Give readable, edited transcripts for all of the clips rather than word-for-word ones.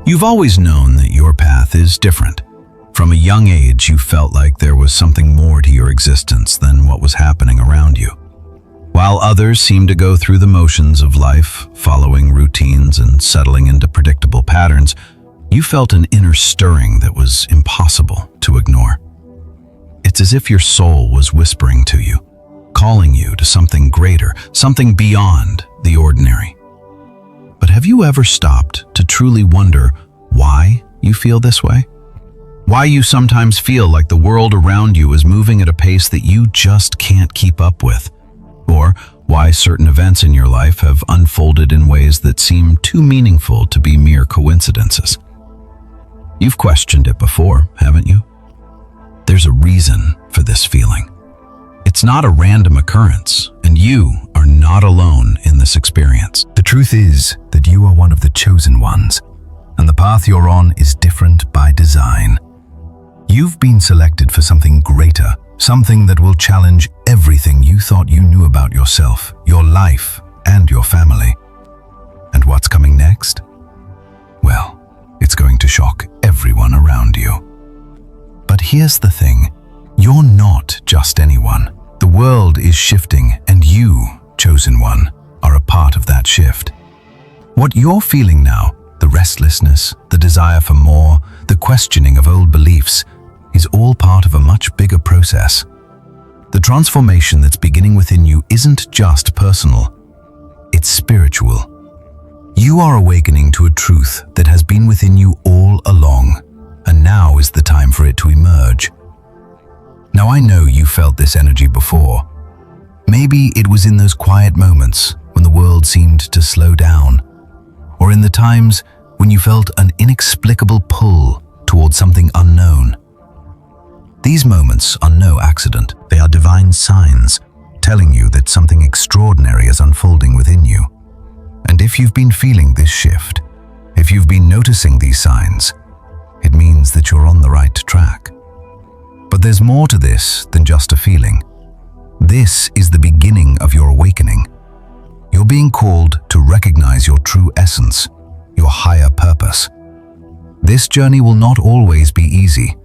You've always known that your path is different. From a young age, you felt like there was something more to your existence than what was happening around you. While others seemed to go through the motions of life, following routines and settling into predictable patterns, you felt an inner stirring that was impossible to ignore. It's as if your soul was whispering to you, calling you to something greater, something beyond the ordinary. But have you ever stopped to truly wonder why you feel this way? Why you sometimes feel like the world around you is moving at a pace that you just can't keep up with? Or why certain events in your life have unfolded in ways that seem too meaningful to be mere coincidences? You've questioned it before, haven't you? There's a reason for this feeling. It's not a random occurrence, and you are not alone in this experience. The truth is that you are one of the chosen ones, and the path you're on is different by design. You've been selected for something greater, something that will challenge everything you thought you knew about yourself, your life, and your family. And what's coming next? Well, it's going to shock everyone around you. But here's the thing, you're not just anyone. The world is shifting, and you, chosen one, are a part of that shift. What you're feeling now, the restlessness, the desire for more, the questioning of old beliefs, is all part of a much bigger process. The transformation that's beginning within you isn't just personal, it's spiritual. You are awakening to a truth that has been within you all along, and now is the time for it to emerge. Now I know you felt this energy before. Maybe it was in those quiet moments when the world seemed to slow down, or in the times when you felt an inexplicable pull towards something unknown. These moments are no accident. They are divine signs telling you that something extraordinary is unfolding within you. And if you've been feeling this shift, if you've been noticing these signs, it means that you're on the right track. But there's more to this than just a feeling. This is the beginning of your awakening. You're being called to recognize your true essence, your higher purpose. This journey will not always be easy,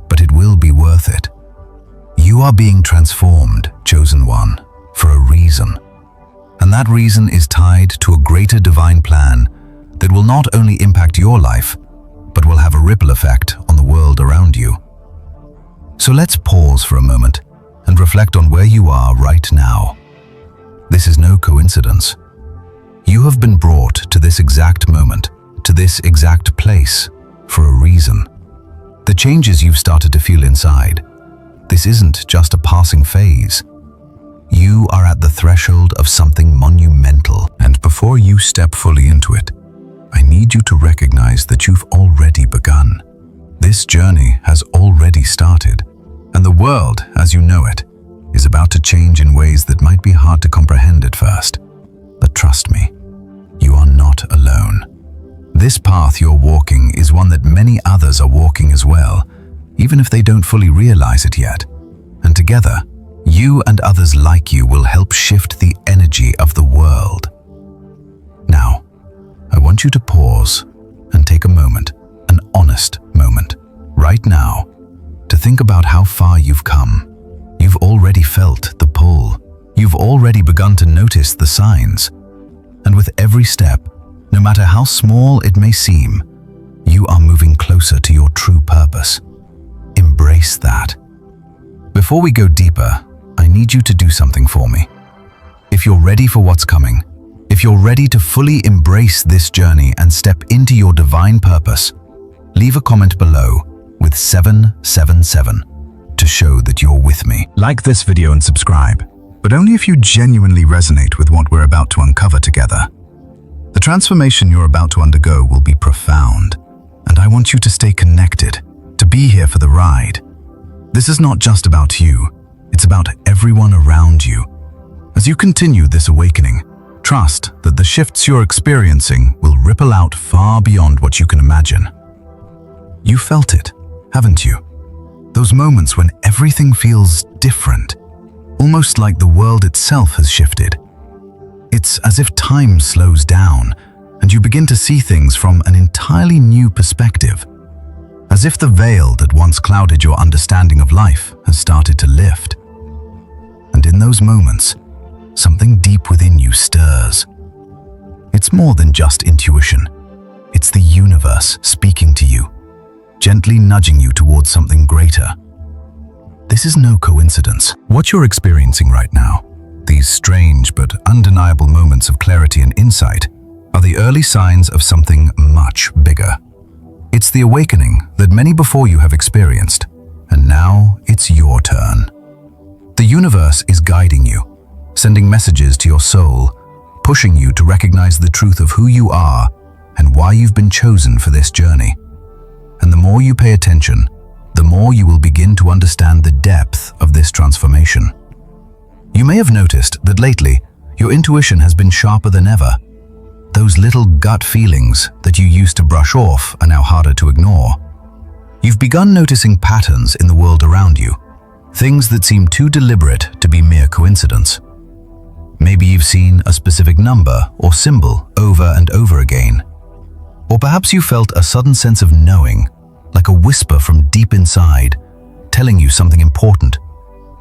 but it will be worth it. You are being transformed, chosen one, for a reason. And that reason is tied to a greater divine plan that will not only impact your life, but will have a ripple effect on the world around you. So let's pause for a moment and reflect on where you are right now. This is no coincidence. You have been brought to this exact moment, to this exact place, for a reason. The changes you've started to feel inside, this isn't just a passing phase. You are at the threshold of something monumental, and before you step fully into it, I need you to recognize that you've already begun. This journey has already started, and the world, as you know it, is about to change in ways that might be hard to comprehend at first. But trust me, you are not alone. This path you're walking is one that many others are walking as well, even if they don't fully realize it yet. And together, you and others like you will help shift the energy of the world. Now, I want you to pause and take a moment, an honest moment, right now, to think about how far you've come. You've already felt the pull. You've already begun to notice the signs. And with every step, no matter how small it may seem, you are moving closer to your true purpose. Embrace that. Before we go deeper, I need you to do something for me. If you're ready for what's coming, if you're ready to fully embrace this journey and step into your divine purpose, leave a comment below with 777 to show that you're with me. Like this video and subscribe, but only if you genuinely resonate with what we're about to uncover together. The transformation you're about to undergo will be profound, and I want you to stay connected, to be here for the ride. This is not just about you, it's about everyone around you. As you continue this awakening, trust that the shifts you're experiencing will ripple out far beyond what you can imagine. You felt it, haven't you? Those moments when everything feels different, almost like the world itself has shifted. It's as if time slows down, and you begin to see things from an entirely new perspective, as if the veil that once clouded your understanding of life has started to lift. And in those moments, something deep within you stirs. It's more than just intuition. It's the universe speaking to you, gently nudging you towards something greater. This is no coincidence. What you're experiencing right now, these strange but undeniable moments of clarity and insight, are the early signs of something much bigger. It's the awakening that many before you have experienced, and now it's your turn. The universe is guiding you, sending messages to your soul, pushing you to recognize the truth of who you are and why you've been chosen for this journey. And the more you pay attention, the more you will begin to understand the depth of this transformation. You may have noticed that lately, your intuition has been sharper than ever. Those little gut feelings that you used to brush off are now harder to ignore. You've begun noticing patterns in the world around you, things that seem too deliberate to be mere coincidence. Maybe you've seen a specific number or symbol over and over again. Or perhaps you felt a sudden sense of knowing, like a whisper from deep inside, telling you something important,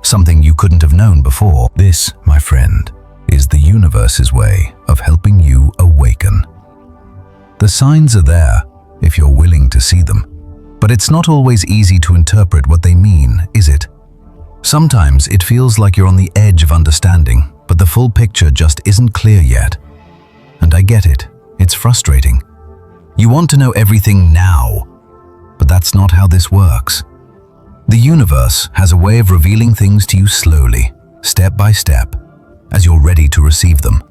something you couldn't have known before. This, my friend, is the universe's way of helping you awaken. The signs are there if you're willing to see them, but it's not always easy to interpret what they mean, is it? Sometimes it feels like you're on the edge of understanding, but the full picture just isn't clear yet. And I get it, it's frustrating. You want to know everything now, but that's not how this works. The universe has a way of revealing things to you slowly, step by step, as you're ready to receive them.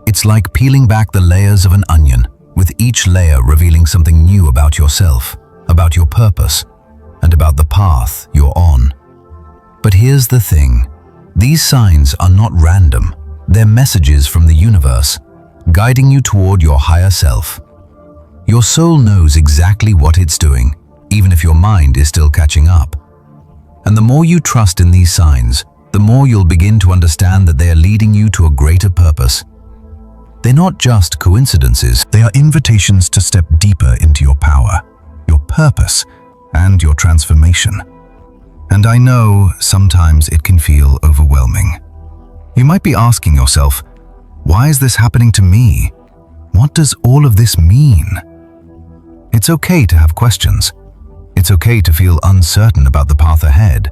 It's like peeling back the layers of an onion, with each layer revealing something new about yourself, about your purpose, and about the path you're on. But here's the thing, these signs are not random. They're messages from the universe, guiding you toward your higher self. Your soul knows exactly what it's doing, even if your mind is still catching up. And the more you trust in these signs, the more you'll begin to understand that they are leading you to a greater purpose. They're not just coincidences, they are invitations to step deeper into your power, your purpose, and your transformation. And I know sometimes it can feel overwhelming. You might be asking yourself, why is this happening to me? What does all of this mean? It's okay to have questions. It's okay to feel uncertain about the path ahead.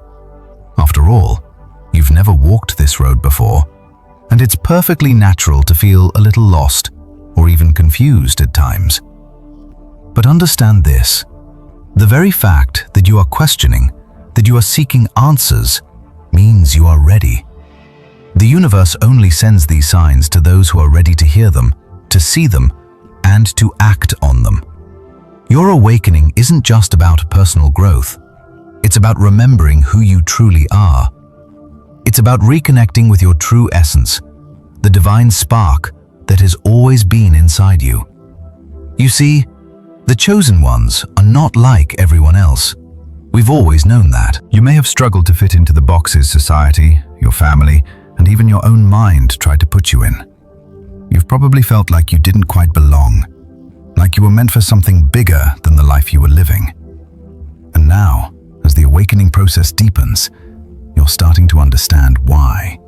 After all, you've never walked this road before, and it's perfectly natural to feel a little lost or even confused at times. But understand this, the very fact that you are questioning, that you are seeking answers, means you are ready. The universe only sends these signs to those who are ready to hear them, to see them, and to act on them. Your awakening isn't just about personal growth. It's about remembering who you truly are. It's about reconnecting with your true essence, the divine spark that has always been inside you. You see, the chosen ones are not like everyone else. We've always known that. You may have struggled to fit into the boxes society, your family, and even your own mind tried to put you in. You've probably felt like you didn't quite belong, like you were meant for something bigger than the life you were living. And now, as the awakening process deepens, you're starting to understand why.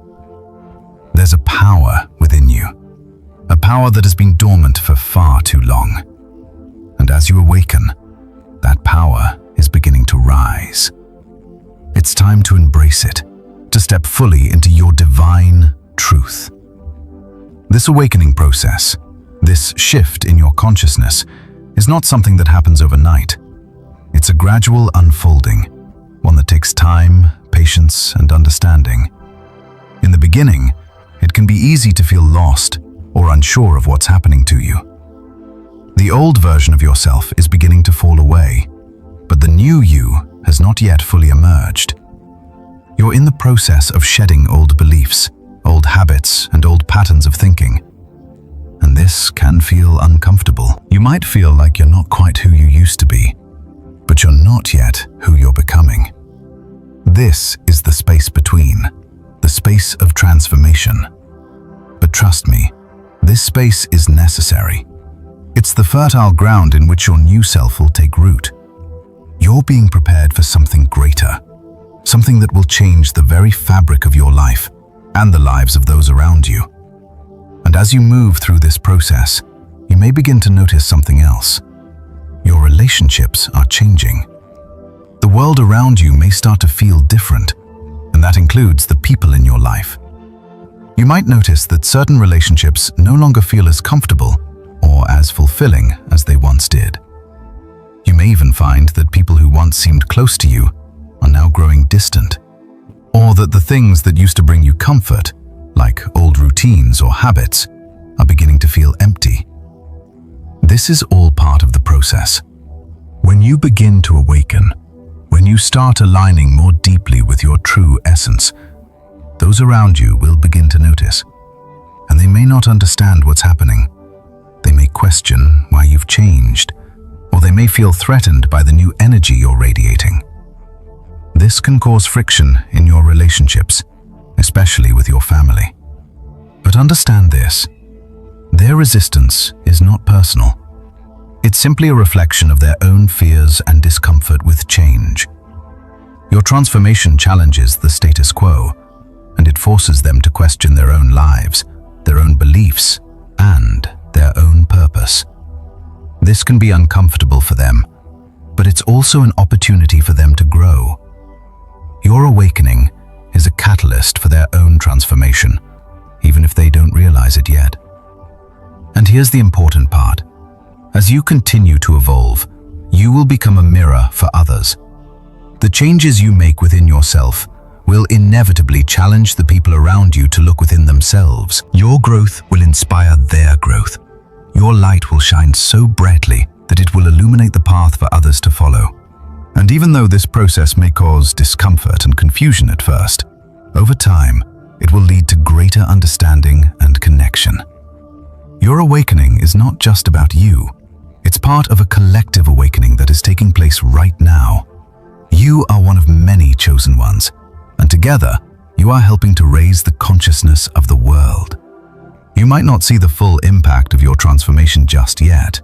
There's a power within you, a power that has been dormant for far too long. And as you awaken, that power is beginning to rise. It's time to embrace it, to step fully into your divine truth. This awakening process, this shift in your consciousness, is not something that happens overnight. It's a gradual unfolding, one that takes time, patience, and understanding. In the beginning, it can be easy to feel lost or unsure of what's happening to you. The old version of yourself is beginning to fall away, but the new you has not yet fully emerged. You're in the process of shedding old beliefs, old habits, and old patterns of thinking. And this can feel uncomfortable. You might feel like you're not quite who you used to be, but you're not yet who you're becoming. This is the space between, the space of transformation. But trust me, this space is necessary. It's the fertile ground in which your new self will take root. You're being prepared for something greater, something that will change the very fabric of your life and the lives of those around you. And as you move through this process, you may begin to notice something else. Your relationships are changing. The world around you may start to feel different, and that includes the people in your life. You might notice that certain relationships no longer feel as comfortable or as fulfilling as they once did. You may even find that people who once seemed close to you are now growing distant, or that the things that used to bring you comfort, like old routines or habits, are beginning to feel empty. This is all part of the process. When you begin to awaken, when you start aligning more deeply with your true essence, those around you will begin to notice, and they may not understand what's happening. They may question why you've changed, or they may feel threatened by the new energy you're radiating. This can cause friction in your relationships, especially with your family. But understand this: their resistance is not personal. It's simply a reflection of their own fears and discomfort with change. Your transformation challenges the status quo, and it forces them to question their own lives, their own beliefs, and their own purpose. This can be uncomfortable for them, but it's also an opportunity for them to grow. Your awakening is a catalyst for their own transformation, even if they don't realize it yet. And here's the important part. As you continue to evolve, you will become a mirror for others. The changes you make within yourself will inevitably challenge the people around you to look within themselves. Your growth will inspire their growth. Your light will shine so brightly that it will illuminate the path for others to follow. And even though this process may cause discomfort and confusion at first, over time, it will lead to greater understanding and connection. Your awakening is not just about you. It's part of a collective awakening that is taking place right now. You are one of many chosen ones, and together, you are helping to raise the consciousness of the world. You might not see the full impact of your transformation just yet,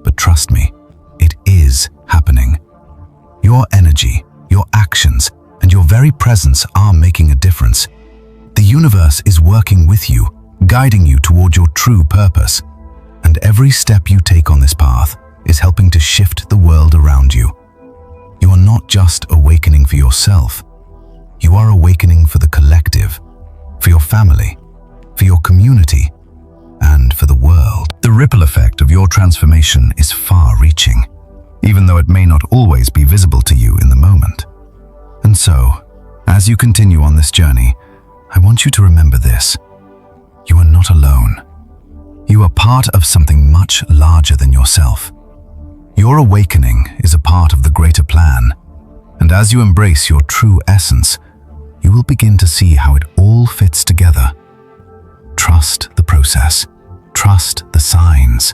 but trust me, it is happening. Your energy, your actions, and your very presence are making a difference. The universe is working with you, guiding you toward your true purpose. And every step you take on this path is helping to shift the world around you. You are not just awakening for yourself. You are awakening for the collective, for your family, for your community, and for the world. The ripple effect of your transformation is far-reaching, even though it may not always be visible to you in the moment. And so, as you continue on this journey, I want you to remember this: you are not alone. You are part of something much larger than yourself. Your awakening is a part of the greater plan, and as you embrace your true essence, you will begin to see how it all fits together. Trust the process, trust the signs,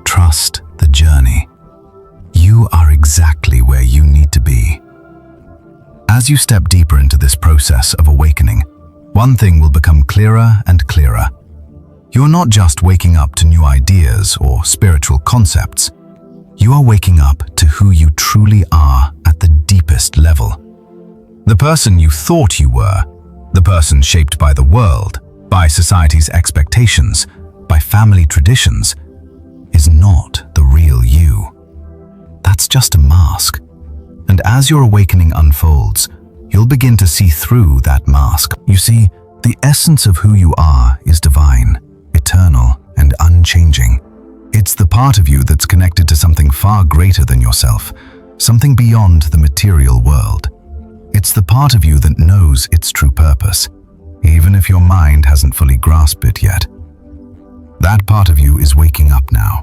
trust the journey. You are exactly where you need to be. As you step deeper into this process of awakening, one thing will become clearer and clearer. You're not just waking up to new ideas or spiritual concepts. You are waking up to who you truly are at the deepest level. The person you thought you were, the person shaped by the world, by society's expectations, by family traditions, is not the real you. That's just a mask. And as your awakening unfolds, you'll begin to see through that mask. You see, the essence of who you are is divine, eternal, and unchanging. It's the part of you that's connected to something far greater than yourself, something beyond the material world. It's the part of you that knows its true purpose, even if your mind hasn't fully grasped it yet. That part of you is waking up now,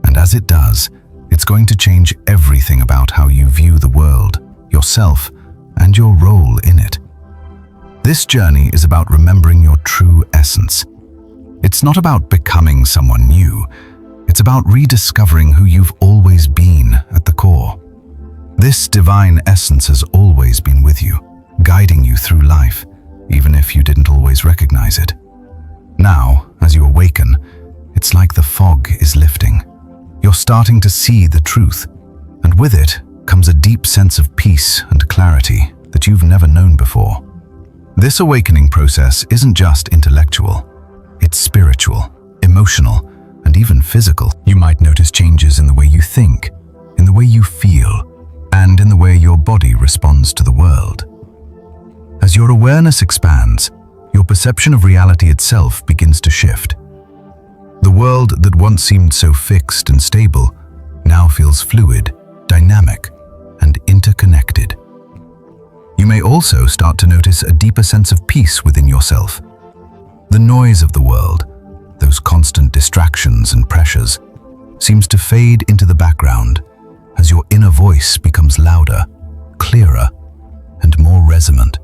and as it does, it's going to change everything about how you view the world, yourself, and your role in it. This journey is about remembering your true essence. It's not about becoming someone new. It's about rediscovering who you've always been at the core. This divine essence has always been with you, guiding you through life, even if you didn't always recognize it. Now, as you awaken, it's like the fog is lifting. You're starting to see the truth, and with it comes a deep sense of peace and clarity that you've never known before. This awakening process isn't just intellectual. It's spiritual, emotional, and even physical. You might notice changes in the way you think, in the way you feel, and in the way your body responds to the world. As your awareness expands, your perception of reality itself begins to shift. The world that once seemed so fixed and stable now feels fluid, dynamic, and interconnected. You may also start to notice a deeper sense of peace within yourself. The noise of the world, those constant distractions and pressures, seems to fade into the background as your inner voice becomes louder, clearer, and more resonant.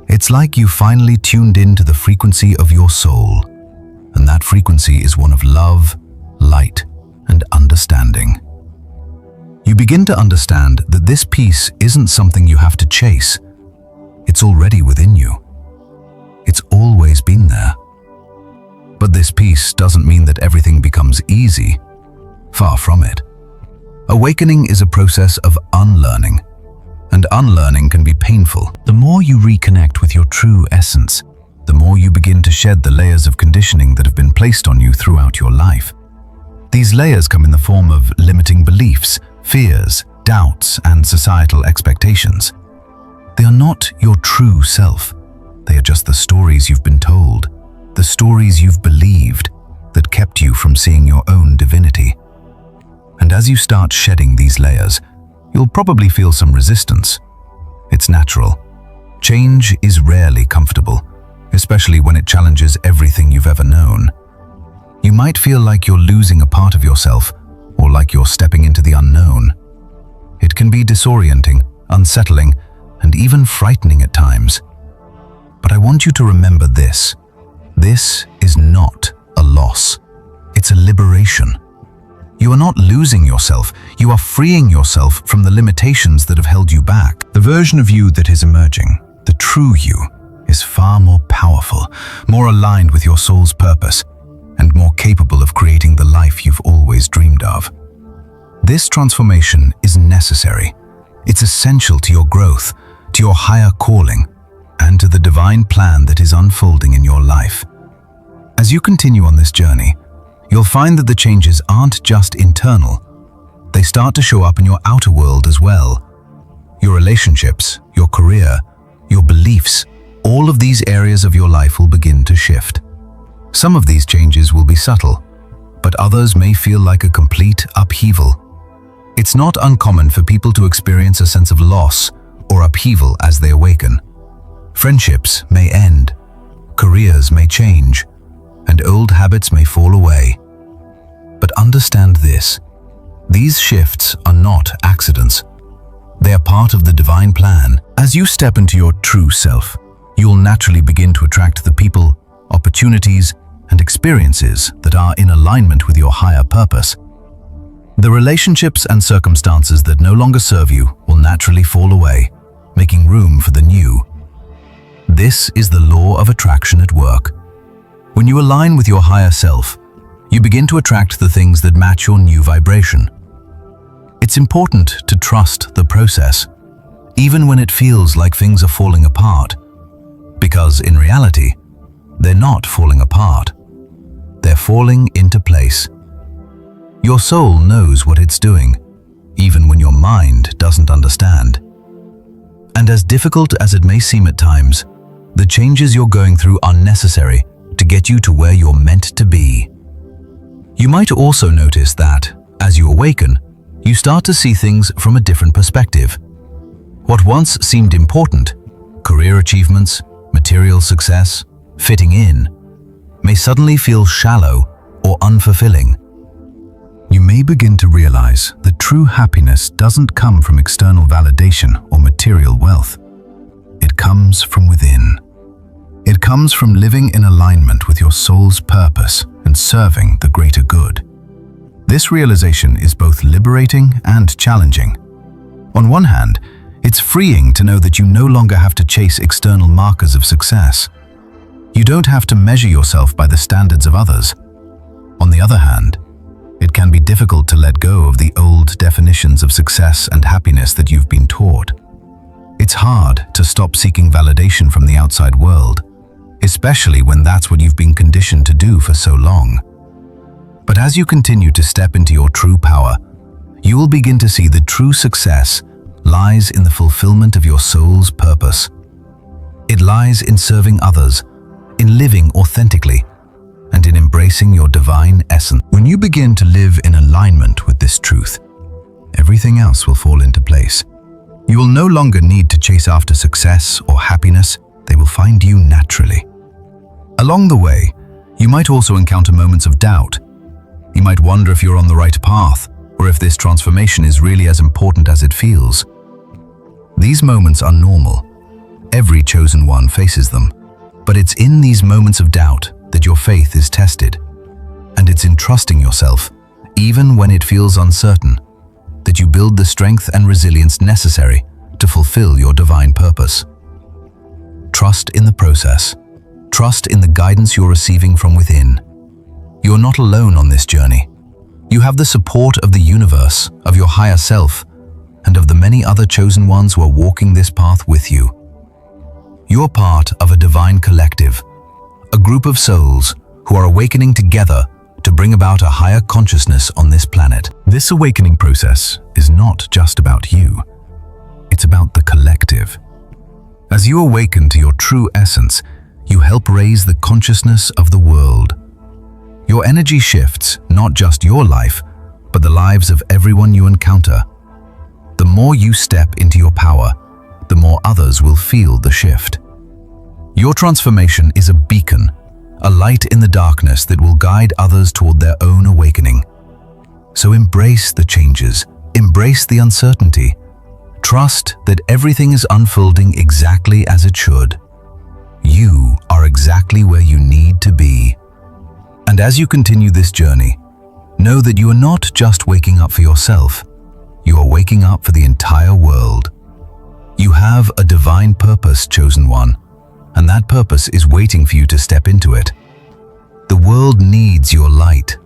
It's like you finally tuned into the frequency of your soul, and that frequency is one of love, light, and understanding. You begin to understand that this peace isn't something you have to chase. It's already within you. It's always been there. But this peace doesn't mean that everything becomes easy. Far from it. Awakening is a process of unlearning, and unlearning can be painful. The more you reconnect with your true essence, the more you begin to shed the layers of conditioning that have been placed on you throughout your life. These layers come in the form of limiting beliefs, fears, doubts, and societal expectations. They are not your true self. They are just the stories you've been told, the stories you've believed that kept you from seeing your own divinity. And as you start shedding these layers, you'll probably feel some resistance. It's natural. Change is rarely comfortable, especially when it challenges everything you've ever known. You might feel like you're losing a part of yourself, or like you're stepping into the unknown. It can be disorienting, unsettling, and even frightening at times. But I want you to remember this. This is not a loss. It's a liberation. You are not losing yourself. You are freeing yourself from the limitations that have held you back. The version of you that is emerging, the true you, is far more powerful, more aligned with your soul's purpose, and more capable of creating the life you've always dreamed of. This transformation is necessary. It's essential to your growth, to your higher calling, and to the divine plan that is unfolding in your life. As you continue on this journey, you'll find that the changes aren't just internal. They start to show up in your outer world as well. Your relationships, your career, your beliefs, all of these areas of your life will begin to shift. Some of these changes will be subtle, but others may feel like a complete upheaval. It's not uncommon for people to experience a sense of loss or upheaval as they awaken. Friendships may end, careers may change, and old habits may fall away. But understand this: these shifts are not accidents. They are part of the divine plan. As you step into your true self, you'll naturally begin to attract the people, opportunities, and experiences that are in alignment with your higher purpose. The relationships and circumstances that no longer serve you will naturally fall away, making room for the new. This is the law of attraction at work. When you align with your higher self, you begin to attract the things that match your new vibration. It's important to trust the process, even when it feels like things are falling apart, because in reality, they're not falling apart. They're falling into place. Your soul knows what it's doing, even when your mind doesn't understand. And as difficult as it may seem at times, the changes you're going through are necessary to get you to where you're meant to be. You might also notice that, as you awaken, you start to see things from a different perspective. What once seemed important, career achievements, material success, fitting in, may suddenly feel shallow or unfulfilling. You may begin to realize that true happiness doesn't come from external validation or material wealth. It comes from within. It comes from living in alignment with your soul's purpose and serving the greater good. This realization is both liberating and challenging. On one hand, it's freeing to know that you no longer have to chase external markers of success. You don't have to measure yourself by the standards of others. On the other hand, it can be difficult to let go of the old definitions of success and happiness that you've been taught. It's hard to stop seeking validation from the outside world, especially when that's what you've been conditioned to do for so long. But as you continue to step into your true power, you will begin to see that true success lies in the fulfillment of your soul's purpose. It lies in serving others, in living authentically, and in embracing your divine essence. When you begin to live in alignment with this truth, everything else will fall into place. You will no longer need to chase after success or happiness. They will find you naturally. Along the way, you might also encounter moments of doubt. You might wonder if you're on the right path, or if this transformation is really as important as it feels. These moments are normal. Every chosen one faces them. But it's in these moments of doubt that your faith is tested. And it's in trusting yourself, even when it feels uncertain, that you build the strength and resilience necessary to fulfill your divine purpose. Trust in the process. Trust in the guidance you're receiving from within. You're not alone on this journey. You have the support of the universe, of your higher self, and of the many other chosen ones who are walking this path with you. You're part of a divine collective, a group of souls who are awakening together to bring about a higher consciousness on this planet. This awakening process is not just about you. It's about the collective. As you awaken to your true essence, you help raise the consciousness of the world. Your energy shifts not just your life, but the lives of everyone you encounter. The more you step into your power, the more others will feel the shift. Your transformation is a beacon, a light in the darkness that will guide others toward their own awakening. So embrace the changes, embrace the uncertainty. Trust that everything is unfolding exactly as it should. You are exactly where you need to be. And as you continue this journey, know that you are not just waking up for yourself, you are waking up for the entire world. You have a divine purpose, chosen one, and that purpose is waiting for you to step into it. The world needs your light.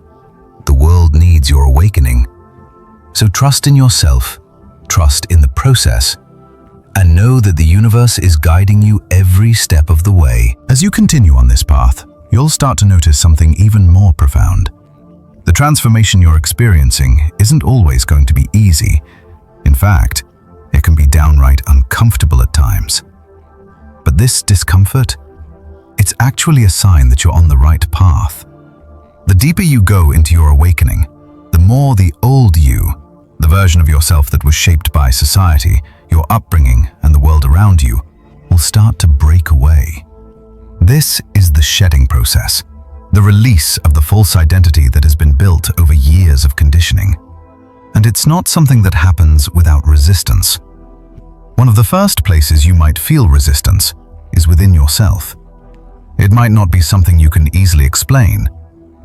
The world needs your awakening. So trust in yourself, trust in the process, and know that the universe is guiding you every step of the way. As you continue on this path, you'll start to notice something even more profound. The transformation you're experiencing isn't always going to be easy. In fact, it can be downright uncomfortable at times. But this discomfort, it's actually a sign that you're on the right path. The deeper you go into your awakening, the more the old you, the version of yourself that was shaped by society, your upbringing, and the world around you, will start to break away. This is the shedding process, the release of the false identity that has been built over years of conditioning. And it's not something that happens without resistance. One of the first places you might feel resistance is within yourself. It might not be something you can easily explain,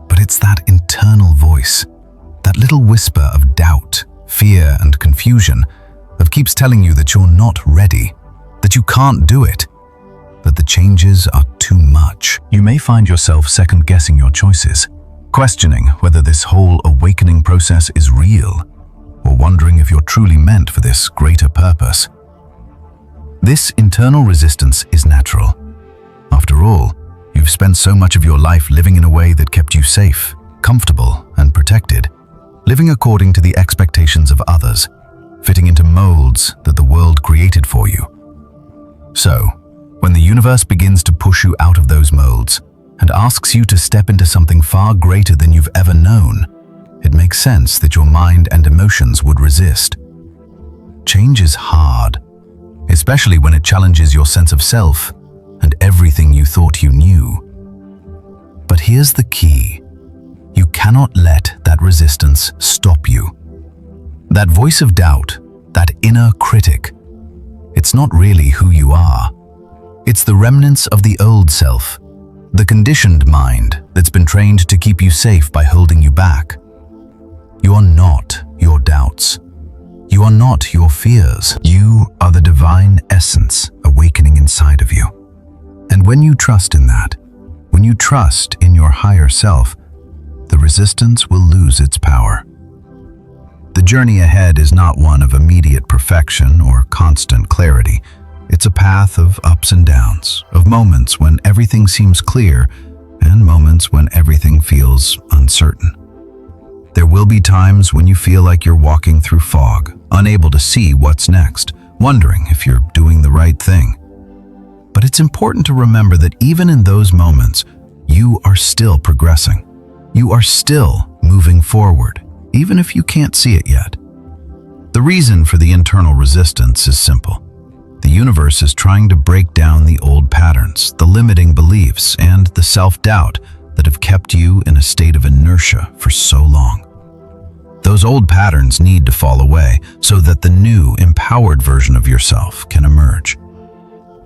but it's that internal voice, that little whisper of doubt, fear, and confusion that keeps telling you that you're not ready, that you can't do it, that the changes are too much. You may find yourself second-guessing your choices, questioning whether this whole awakening process is real, or wondering if you're truly meant for this greater purpose. This internal resistance is natural. After all, you've spent so much of your life living in a way that kept you safe, comfortable, and protected, living according to the expectations of others, fitting into molds that the world created for you. So, when the universe begins to push you out of those molds and asks you to step into something far greater than you've ever known, it makes sense that your mind and emotions would resist. Change is hard, especially when it challenges your sense of self and everything you thought you knew. But here's the key. You cannot let that resistance stop you. That voice of doubt, that inner critic, it's not really who you are. It's the remnants of the old self, the conditioned mind that's been trained to keep you safe by holding you back. You are not your doubts. You are not your fears. You are the divine essence awakening inside of you. And when you trust in that, when you trust in your higher self, the resistance will lose its power. journey ahead is not one of immediate perfection or constant clarity. It's a path of ups and downs, of moments when everything seems clear and moments when everything feels uncertain. There will be times when you feel like you're walking through fog, unable to see what's next, wondering if you're doing the right thing. But it's important to remember that even in those moments, you are still progressing. You are still moving forward, even if you can't see it yet. The reason for the internal resistance is simple. The universe is trying to break down the old patterns, the limiting beliefs, and the self-doubt that have kept you in a state of inertia for so long. Those old patterns need to fall away so that the new, empowered version of yourself can emerge.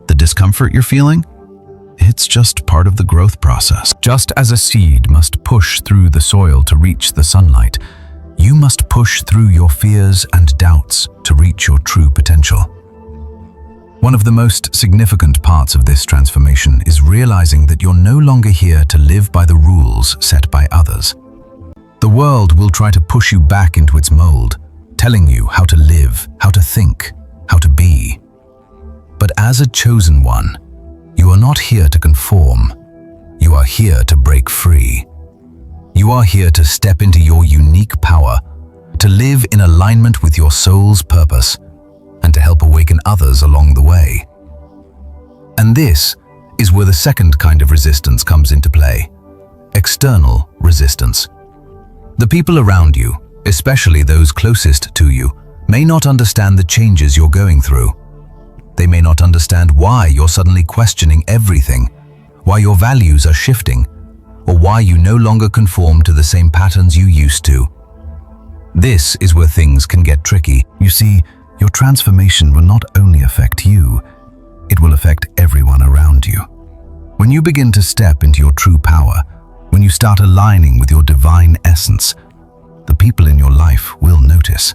The discomfort you're feeling? It's just part of the growth process. Just as a seed must push through the soil to reach the sunlight, you must push through your fears and doubts to reach your true potential. One of the most significant parts of this transformation is realizing that you're no longer here to live by the rules set by others. The world will try to push you back into its mold, telling you how to live, how to think, how to be. But as a chosen one, you are not here to conform. You are here to break free. You are here to step into your unique power, to live in alignment with your soul's purpose, and to help awaken others along the way. And this is where the second kind of resistance comes into play: external resistance. The people around you, especially those closest to you, may not understand the changes you're going through. They may not understand why you're suddenly questioning everything, why your values are shifting, or why you no longer conform to the same patterns you used to. This is where things can get tricky. You see, your transformation will not only affect you, it will affect everyone around you. When you begin to step into your true power, when you start aligning with your divine essence, the people in your life will notice.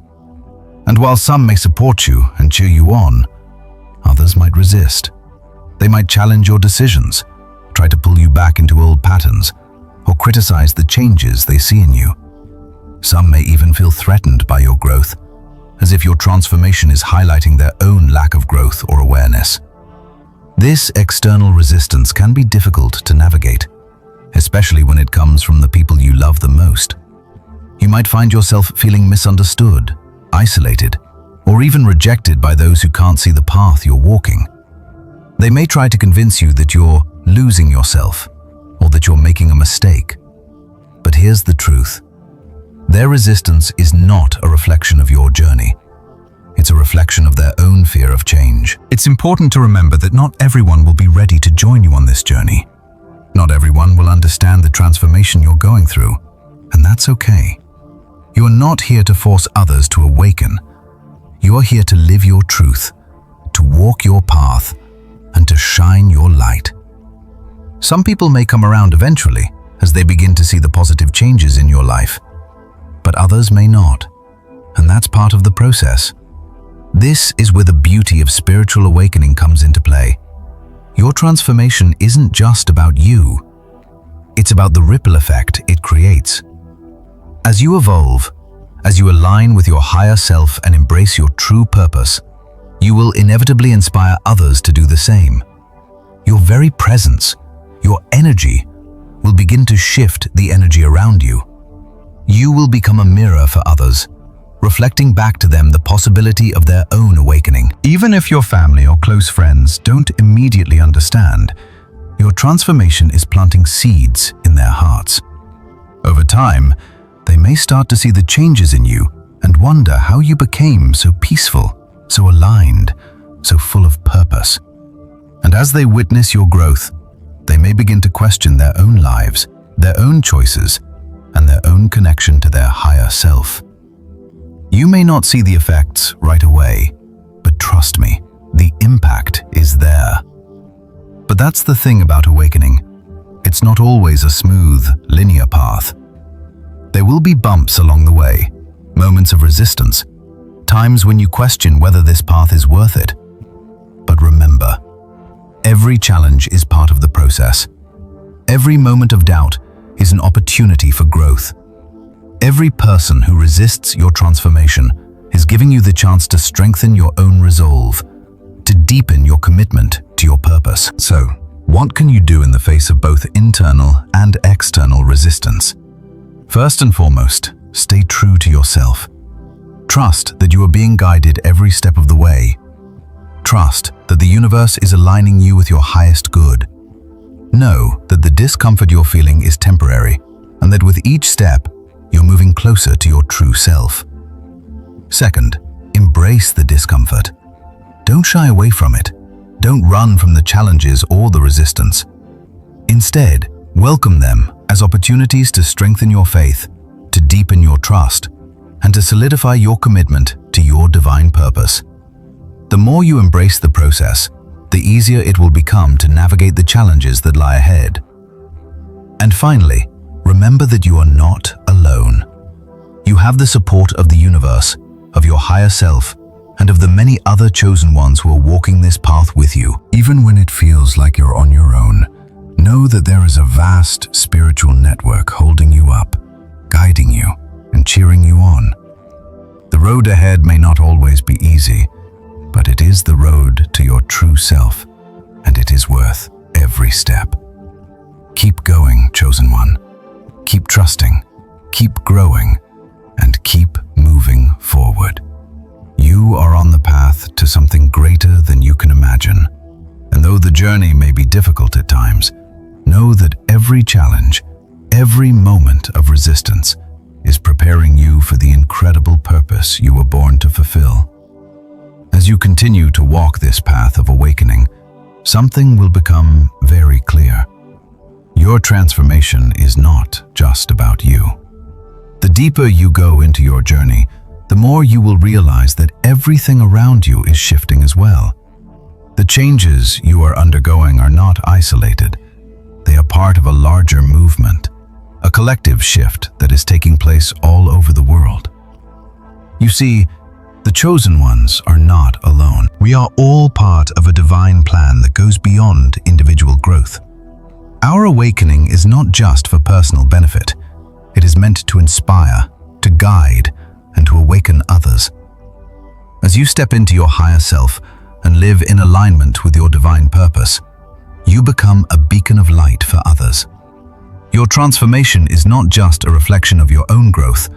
And while some may support you and cheer you on, others might resist. They might challenge your decisions, try to pull you back into old patterns, or criticize the changes they see in you. Some may even feel threatened by your growth, as if your transformation is highlighting their own lack of growth or awareness. This external resistance can be difficult to navigate, especially when it comes from the people you love the most. You might find yourself feeling misunderstood, isolated, or even rejected by those who can't see the path you're walking. They may try to convince you that you're losing yourself, or that you're making a mistake. But here's the truth. Their resistance is not a reflection of your journey. It's a reflection of their own fear of change. It's important to remember that not everyone will be ready to join you on this journey. Not everyone will understand the transformation you're going through, and that's okay. You are not here to force others to awaken. You are here to live your truth, to walk your path, and to shine your light. Some people may come around eventually as they begin to see the positive changes in your life, but others may not, and that's part of the process. This is where the beauty of spiritual awakening comes into play. Your transformation isn't just about you. It's about the ripple effect it creates. As you evolve, as you align with your higher self and embrace your true purpose, you will inevitably inspire others to do the same. Your very presence, your energy, will begin to shift the energy around you. You will become a mirror for others, reflecting back to them the possibility of their own awakening. Even if your family or close friends don't immediately understand, your transformation is planting seeds in their hearts. Over time, they may start to see the changes in you and wonder how you became so peaceful, so aligned, so full of purpose. And as they witness your growth, they may begin to question their own lives, their own choices, and their own connection to their higher self. You may not see the effects right away, but trust me, the impact is there. But that's the thing about awakening. It's not always a smooth, linear path. There will be bumps along the way, moments of resistance, times when you question whether this path is worth it. But remember, every challenge is part of the process. Every moment of doubt is an opportunity for growth. Every person who resists your transformation is giving you the chance to strengthen your own resolve, to deepen your commitment to your purpose. So, what can you do in the face of both internal and external resistance? First and foremost, stay true to yourself. Trust that you are being guided every step of the way. Trust that the universe is aligning you with your highest good. Know that the discomfort you're feeling is temporary, and that with each step, you're moving closer to your true self. Second, embrace the discomfort. Don't shy away from it. Don't run from the challenges or the resistance. Instead, welcome them as opportunities to strengthen your faith, to deepen your trust, and to solidify your commitment to your divine purpose. The more you embrace the process, the easier it will become to navigate the challenges that lie ahead. And finally, remember that you are not alone. You have the support of the universe, of your higher self, and of the many other chosen ones who are walking this path with you. Even when it feels like you're on your own, know that there is a vast spiritual network holding you up, guiding you, and cheering you on. The road ahead may not always be easy, but it is the road to your true self, and it is worth every step. Keep going, chosen one. Keep trusting, keep growing, and keep moving forward. You are on the path to something greater than you can imagine. And though the journey may be difficult at times, know that every challenge, every moment of resistance is preparing you for the incredible purpose you were born to fulfill. As you continue to walk this path of awakening, something will become very clear. Your transformation is not just about you. The deeper you go into your journey, the more you will realize that everything around you is shifting as well. The changes you are undergoing are not isolated. They are part of a larger movement, a collective shift that is taking place all over the world. You see, the chosen ones are not alone. We are all part of a divine plan that goes beyond individual growth. Our awakening is not just for personal benefit. It is meant to inspire, to guide, and to awaken others. As you step into your higher self and live in alignment with your divine purpose, you become a beacon of light for others. Your transformation is not just a reflection of your own growth,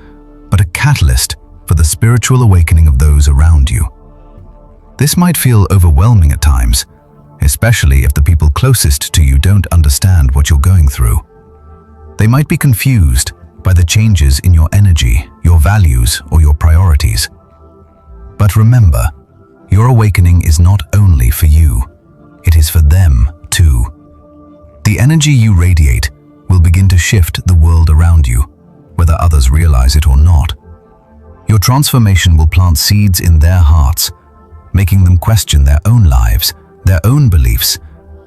but a catalyst for the spiritual awakening of those around you. This might feel overwhelming at times, especially if the people closest to you don't understand what you're going through. They might be confused by the changes in your energy, your values, or your priorities. But remember, your awakening is not only for you, it is for them too. The energy you radiate will begin to shift the world around you, whether others realize it or not. Your transformation will plant seeds in their hearts, making them question their own lives, their own beliefs,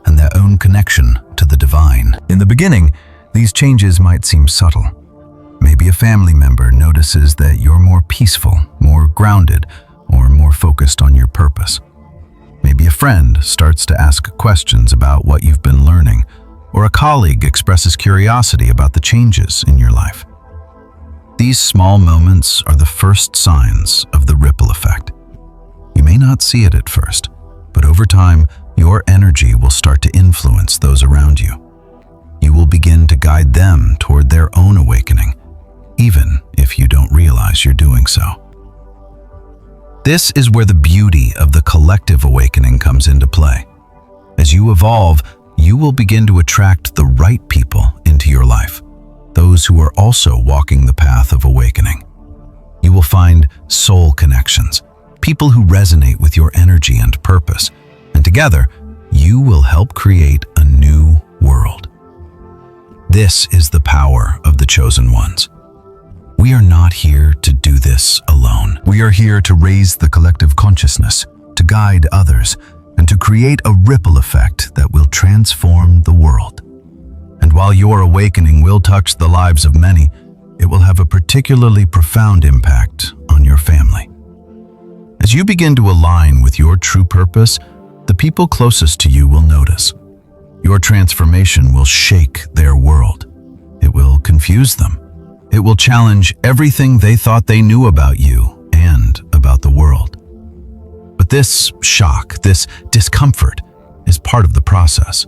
and their own connection to the divine. In the beginning, these changes might seem subtle. Maybe a family member notices that you're more peaceful, more grounded, or more focused on your purpose. Maybe a friend starts to ask questions about what you've been learning, or a colleague expresses curiosity about the changes in your life. These small moments are the first signs of the ripple effect. You may not see it at first, but over time, your energy will start to influence those around you. You will begin to guide them toward their own awakening, even if you don't realize you're doing so. This is where the beauty of the collective awakening comes into play. As you evolve, you will begin to attract the right people into your life, those who are also walking the path of awakening. You will find soul connections, people who resonate with your energy and purpose, and together, you will help create a new world. This is the power of the chosen ones. We are not here to do this alone. We are here to raise the collective consciousness, to guide others, and to create a ripple effect that will transform the world. And while your awakening will touch the lives of many, it will have a particularly profound impact on your family. As you begin to align with your true purpose, the people closest to you will notice. Your transformation will shake their world. It will confuse them. It will challenge everything they thought they knew about you and about the world. But this shock, this discomfort, is part of the process.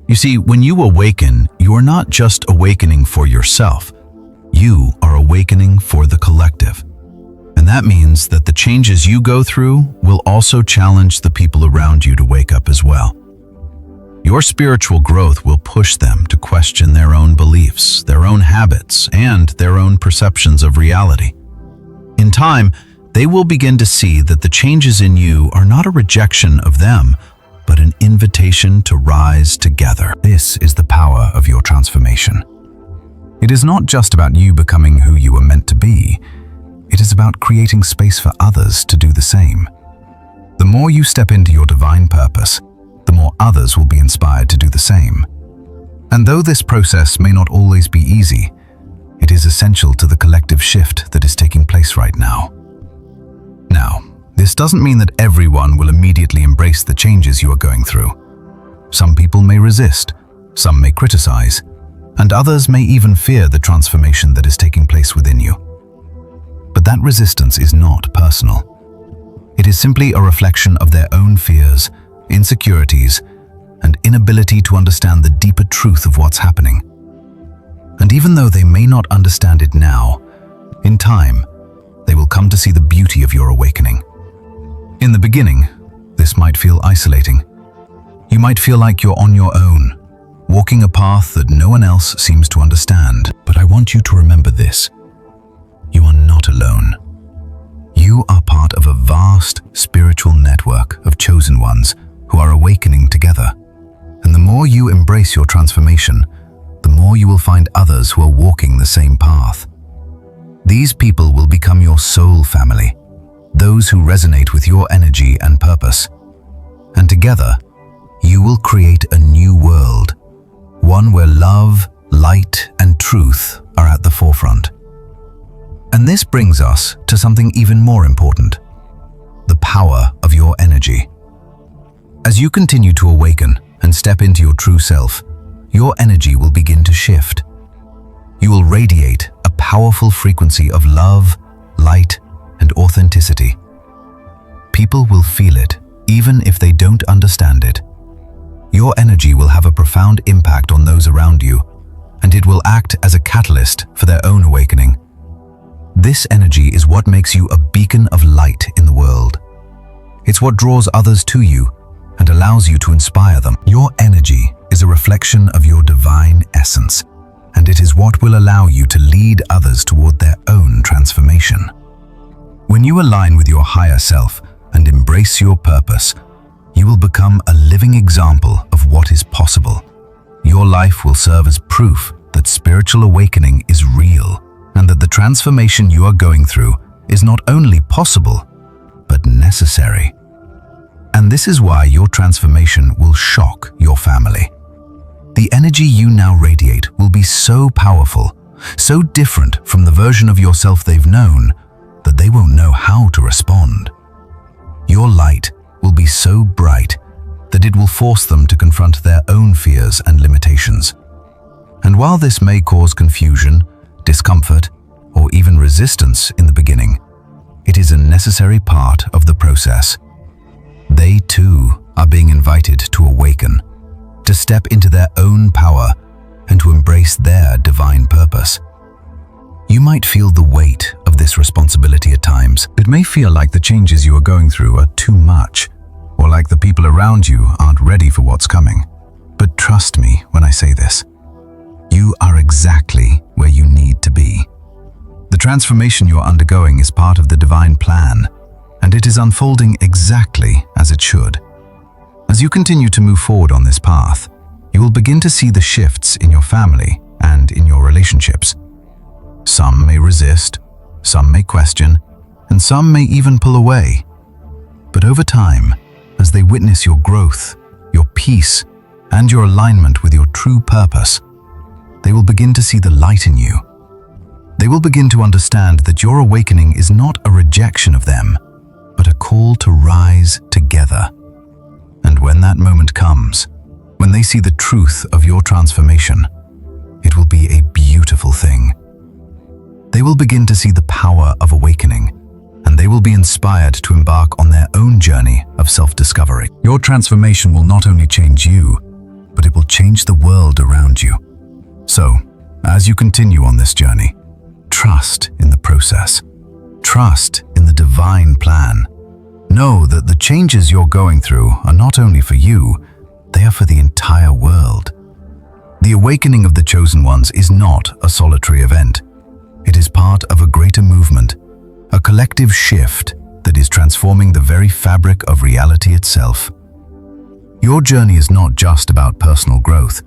You see, when you awaken, you are not just awakening for yourself. You are awakening for the collective. And that means that the changes you go through will also challenge the people around you to wake up as well. Your spiritual growth will push them to question their own beliefs, their own habits, and their own perceptions of reality. In time, they will begin to see that the changes in you are not a rejection of them, but an invitation to rise together. This is the power of your transformation. It is not just about you becoming who you were meant to be. It is about creating space for others to do the same. The more you step into your divine purpose, the more others will be inspired to do the same. And though this process may not always be easy, it is essential to the collective shift that is taking place right now. Now, this doesn't mean that everyone will immediately embrace the changes you are going through. Some people may resist, some may criticize, and others may even fear the transformation that is taking place within you. But that resistance is not personal. It is simply a reflection of their own fears, insecurities, and inability to understand the deeper truth of what's happening. And even though they may not understand it now, in time, they will come to see the beauty of your awakening. In the beginning, this might feel isolating. You might feel like you're on your own, walking a path that no one else seems to understand. But I want you to remember this. You are not alone. You are part of a vast spiritual network of chosen ones who are awakening together. And the more you embrace your transformation, the more you will find others who are walking the same path. These people will become your soul family, those who resonate with your energy and purpose. And together, you will create a new world, one where love, light, and truth are at the forefront. And this brings us to something even more important: the power of your energy. As you continue to awaken and step into your true self, your energy will begin to shift. You will radiate a powerful frequency of love, light, and authenticity. People will feel it, even if they don't understand it. Your energy will have a profound impact on those around you, and it will act as a catalyst for their own awakening. This energy is what makes you a beacon of light in the world. It's what draws others to you and allows you to inspire them. Your energy is a reflection of your divine essence, and it is what will allow you to lead others toward their own transformation. When you align with your higher self and embrace your purpose, you will become a living example of what is possible. Your life will serve as proof that spiritual awakening is real, and that the transformation you are going through is not only possible, but necessary. And this is why your transformation will shock your family. The energy you now radiate will be so powerful, so different from the version of yourself they've known, that they won't know how to respond. Your light will be so bright that it will force them to confront their own fears and limitations. And while this may cause confusion, discomfort, or even resistance in the beginning, it is a necessary part of the process. They too are being invited to awaken, to step into their own power, and to embrace their divine purpose. You might feel the weight of this responsibility at times. It may feel like the changes you are going through are too much, or like the people around you aren't ready for what's coming. But trust me when I say this. You are exactly where you need to be. The transformation you are undergoing is part of the divine plan, and it is unfolding exactly as it should. As you continue to move forward on this path, you will begin to see the shifts in your family and in your relationships. Some may resist, some may question, and some may even pull away. But over time, as they witness your growth, your peace, and your alignment with your true purpose, they will begin to see the light in you. They will begin to understand that your awakening is not a rejection of them, but a call to rise together. And when that moment comes, when they see the truth of your transformation, it will be a beautiful thing. they will begin to see the power of awakening, and they will be inspired to embark on their own journey of self-discovery. Your transformation will not only change you, but it will change the world around you. So, as you continue on this journey, trust in the process. Trust in the divine plan. Know that the changes you're going through are not only for you, they are for the entire world. The awakening of the chosen ones is not a solitary event. It is part of a greater movement, a collective shift that is transforming the very fabric of reality itself. Your journey is not just about personal growth.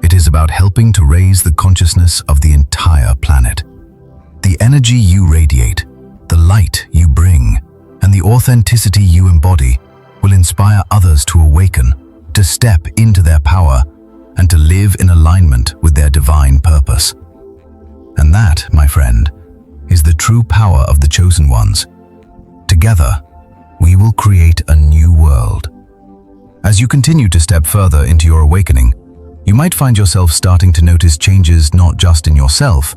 It is about helping to raise the consciousness of the entire planet. The energy you radiate, the light you bring, and the authenticity you embody will inspire others to awaken, to step into their power, and to live in alignment with their divine purpose. And that, my friend, is the true power of the chosen ones. Together, we will create a new world. As you continue to step further into your awakening, you might find yourself starting to notice changes not just in yourself,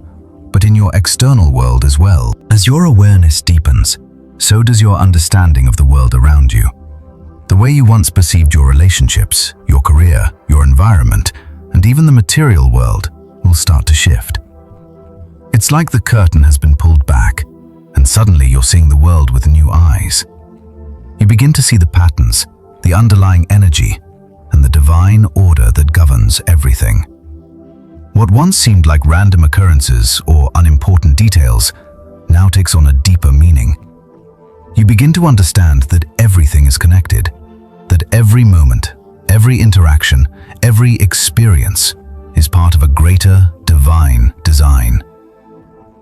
but in your external world as well. As your awareness deepens, so does your understanding of the world around you. The way you once perceived your relationships, your career, your environment, and even the material world will start to shift. It's like the curtain has been pulled back, and suddenly you're seeing the world with new eyes. You begin to see the patterns, the underlying energy, and the divine order that governs everything. What once seemed like random occurrences or unimportant details now takes on a deeper meaning. You begin to understand that everything is connected, that every moment, every interaction, every experience is part of a greater divine design.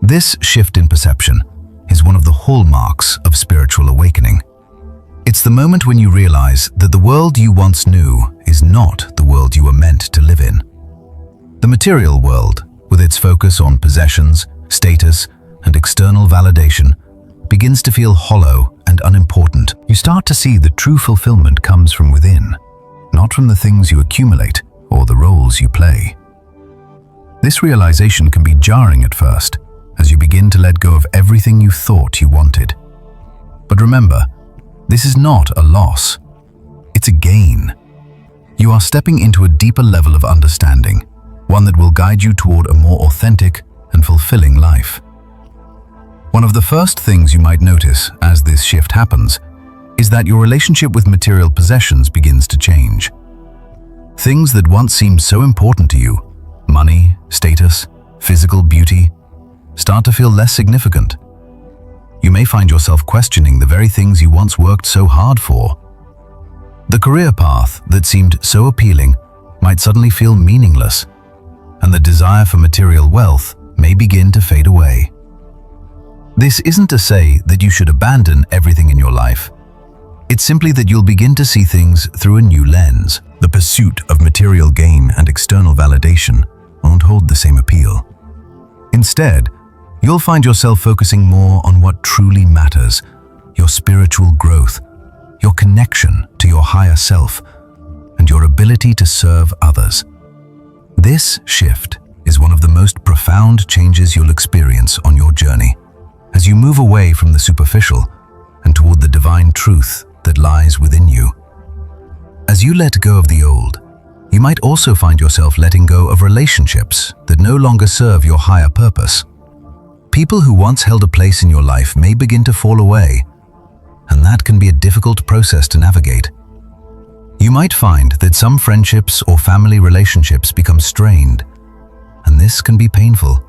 This shift in perception is one of the hallmarks of spiritual awakening. It's the moment when you realize that the world you once knew is not the world you were meant to live in. The material world, with its focus on possessions, status, and external validation, begins to feel hollow and unimportant. You start to see that true fulfillment comes from within, not from the things you accumulate or the roles you play. This realization can be jarring at first, as you begin to let go of everything you thought you wanted. But remember, this is not a loss. It's a gain. You are stepping into a deeper level of understanding, one that will guide you toward a more authentic and fulfilling life. One of the first things you might notice as this shift happens is that your relationship with material possessions begins to change. Things that once seemed so important to you, money, status, physical beauty, start to feel less significant. You may find yourself questioning the very things you once worked so hard for. The career path that seemed so appealing might suddenly feel meaningless, and the desire for material wealth may begin to fade away. This isn't to say that you should abandon everything in your life. It's simply that you'll begin to see things through a new lens. The pursuit of material gain and external validation won't hold the same appeal. Instead, you'll find yourself focusing more on what truly matters: your spiritual growth, your connection to your higher self, and your ability to serve others. This shift is one of the most profound changes you'll experience on your journey, as you move away from the superficial and toward the divine truth that lies within you. As you let go of the old, you might also find yourself letting go of relationships that no longer serve your higher purpose. People who once held a place in your life may begin to fall away, and that can be a difficult process to navigate. You might find that some friendships or family relationships become strained, and this can be painful.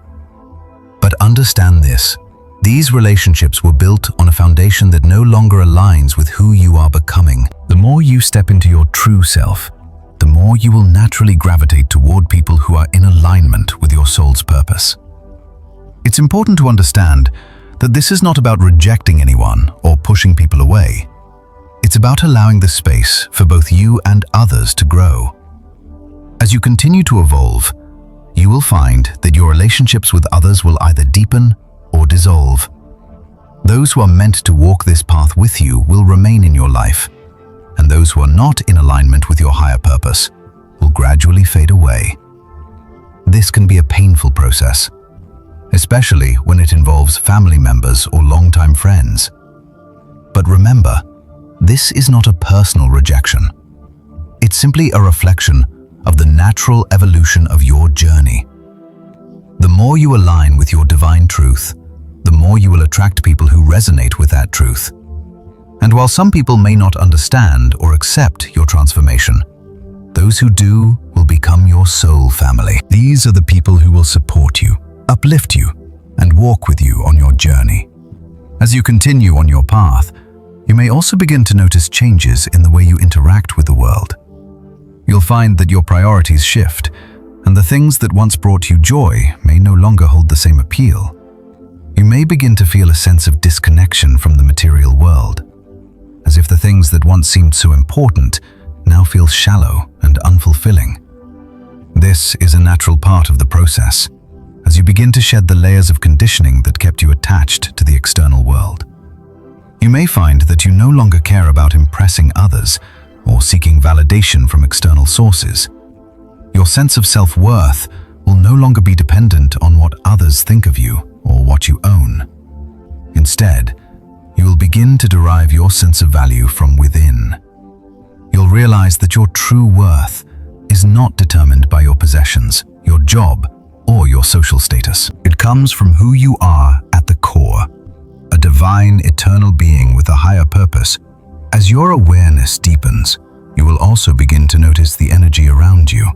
But understand this: these relationships were built on a foundation that no longer aligns with who you are becoming. The more you step into your true self, the more you will naturally gravitate toward people who are in alignment with your soul's purpose. It's important to understand that this is not about rejecting anyone or pushing people away. It's about allowing the space for both you and others to grow. As you continue to evolve, you will find that your relationships with others will either deepen or dissolve. Those who are meant to walk this path with you will remain in your life, and those who are not in alignment with your higher purpose will gradually fade away. This can be a painful process, especially when it involves family members or longtime friends. But remember, this is not a personal rejection. It's simply a reflection of the natural evolution of your journey. The more you align with your divine truth, the more you will attract people who resonate with that truth. And while some people may not understand or accept your transformation, those who do will become your soul family. These are the people who will support you, uplift you, and walk with you on your journey. As you continue on your path, you may also begin to notice changes in the way you interact with the world. You'll find that your priorities shift, and the things that once brought you joy may no longer hold the same appeal. You may begin to feel a sense of disconnection from the material world, as if the things that once seemed so important now feel shallow and unfulfilling. This is a natural part of the process, as you begin to shed the layers of conditioning that kept you attached to the external world. You may find that you no longer care about impressing others or seeking validation from external sources. Your sense of self-worth will no longer be dependent on what others think of you or what you own. Instead, you will begin to derive your sense of value from within. You'll realize that your true worth is not determined by your possessions, your job, or your social status. It comes from who you are at the core, a divine, eternal being with a higher purpose. As your awareness deepens, you will also begin to notice the energy around you.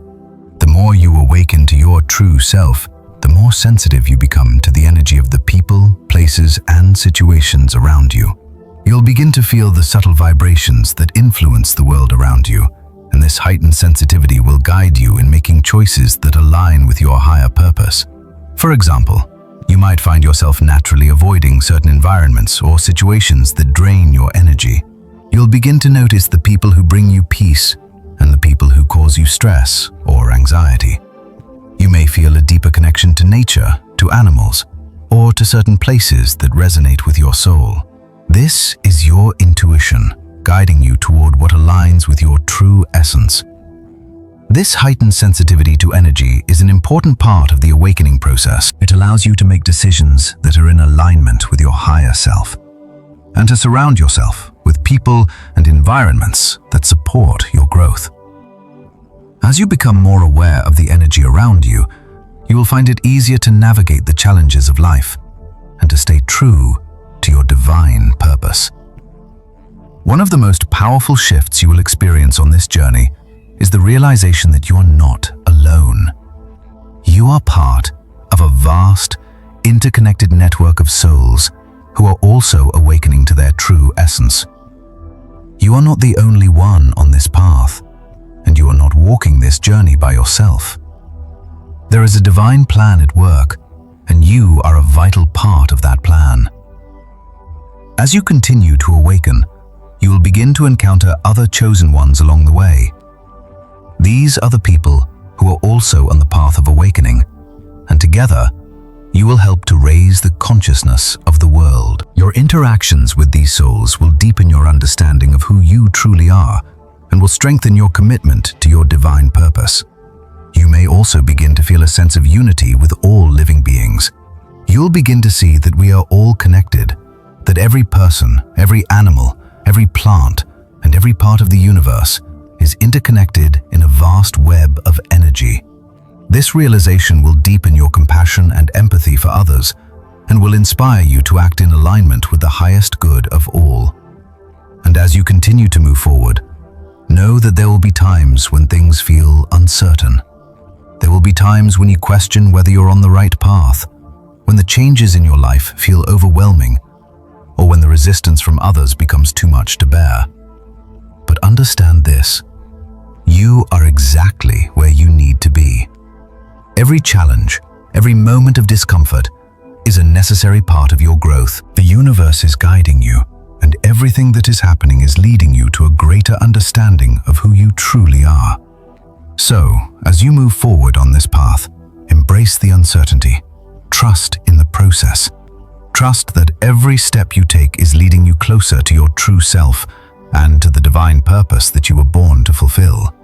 The more you awaken to your true self, the more sensitive you become to the energy of the people, places, and situations around you. You'll begin to feel the subtle vibrations that influence the world around you, and this heightened sensitivity will guide you in making choices that align with your higher purpose. For example, you might find yourself naturally avoiding certain environments or situations that drain your energy. You'll begin to notice the people who bring you peace and the people who cause you stress or anxiety. You may feel a deeper connection to nature, to animals, or to certain places that resonate with your soul. This is your intuition, guiding you toward what aligns with your true essence. This heightened sensitivity to energy is an important part of the awakening process. It allows you to make decisions that are in alignment with your higher self, and to surround yourself with people and environments that support your growth. As you become more aware of the energy around you, you will find it easier to navigate the challenges of life and to stay true to your divine purpose. One of the most powerful shifts you will experience on this journey is the realization that you are not alone. You are part of a vast, interconnected network of souls who are also awakening to their true essence. You are not the only one on this path, and you are not walking this journey by yourself. There is a divine plan at work, and you are a vital part of that plan. As you continue to awaken, you will begin to encounter other chosen ones along the way. These are the people who are also on the path of awakening, and together, you will help to raise the consciousness of the world. Your interactions with these souls will deepen your understanding of who you truly are and will strengthen your commitment to your divine purpose. You may also begin to feel a sense of unity with all living beings. You'll begin to see that we are all connected, that every person, every animal, every plant, and every part of the universe is interconnected in a vast web of energy. This realization will deepen your compassion and empathy for others and will inspire you to act in alignment with the highest good of all. And as you continue to move forward, know that there will be times when things feel uncertain. There will be times when you question whether you're on the right path, when the changes in your life feel overwhelming, or when the resistance from others becomes too much to bear. But understand this: you are exactly where you need to be. Every challenge, every moment of discomfort is a necessary part of your growth. The universe is guiding you, and everything that is happening is leading you to a greater understanding of who you truly are. So, as you move forward on this path, embrace the uncertainty. Trust in the process. Trust that every step you take is leading you closer to your true self and to the divine purpose that you were born to fulfill.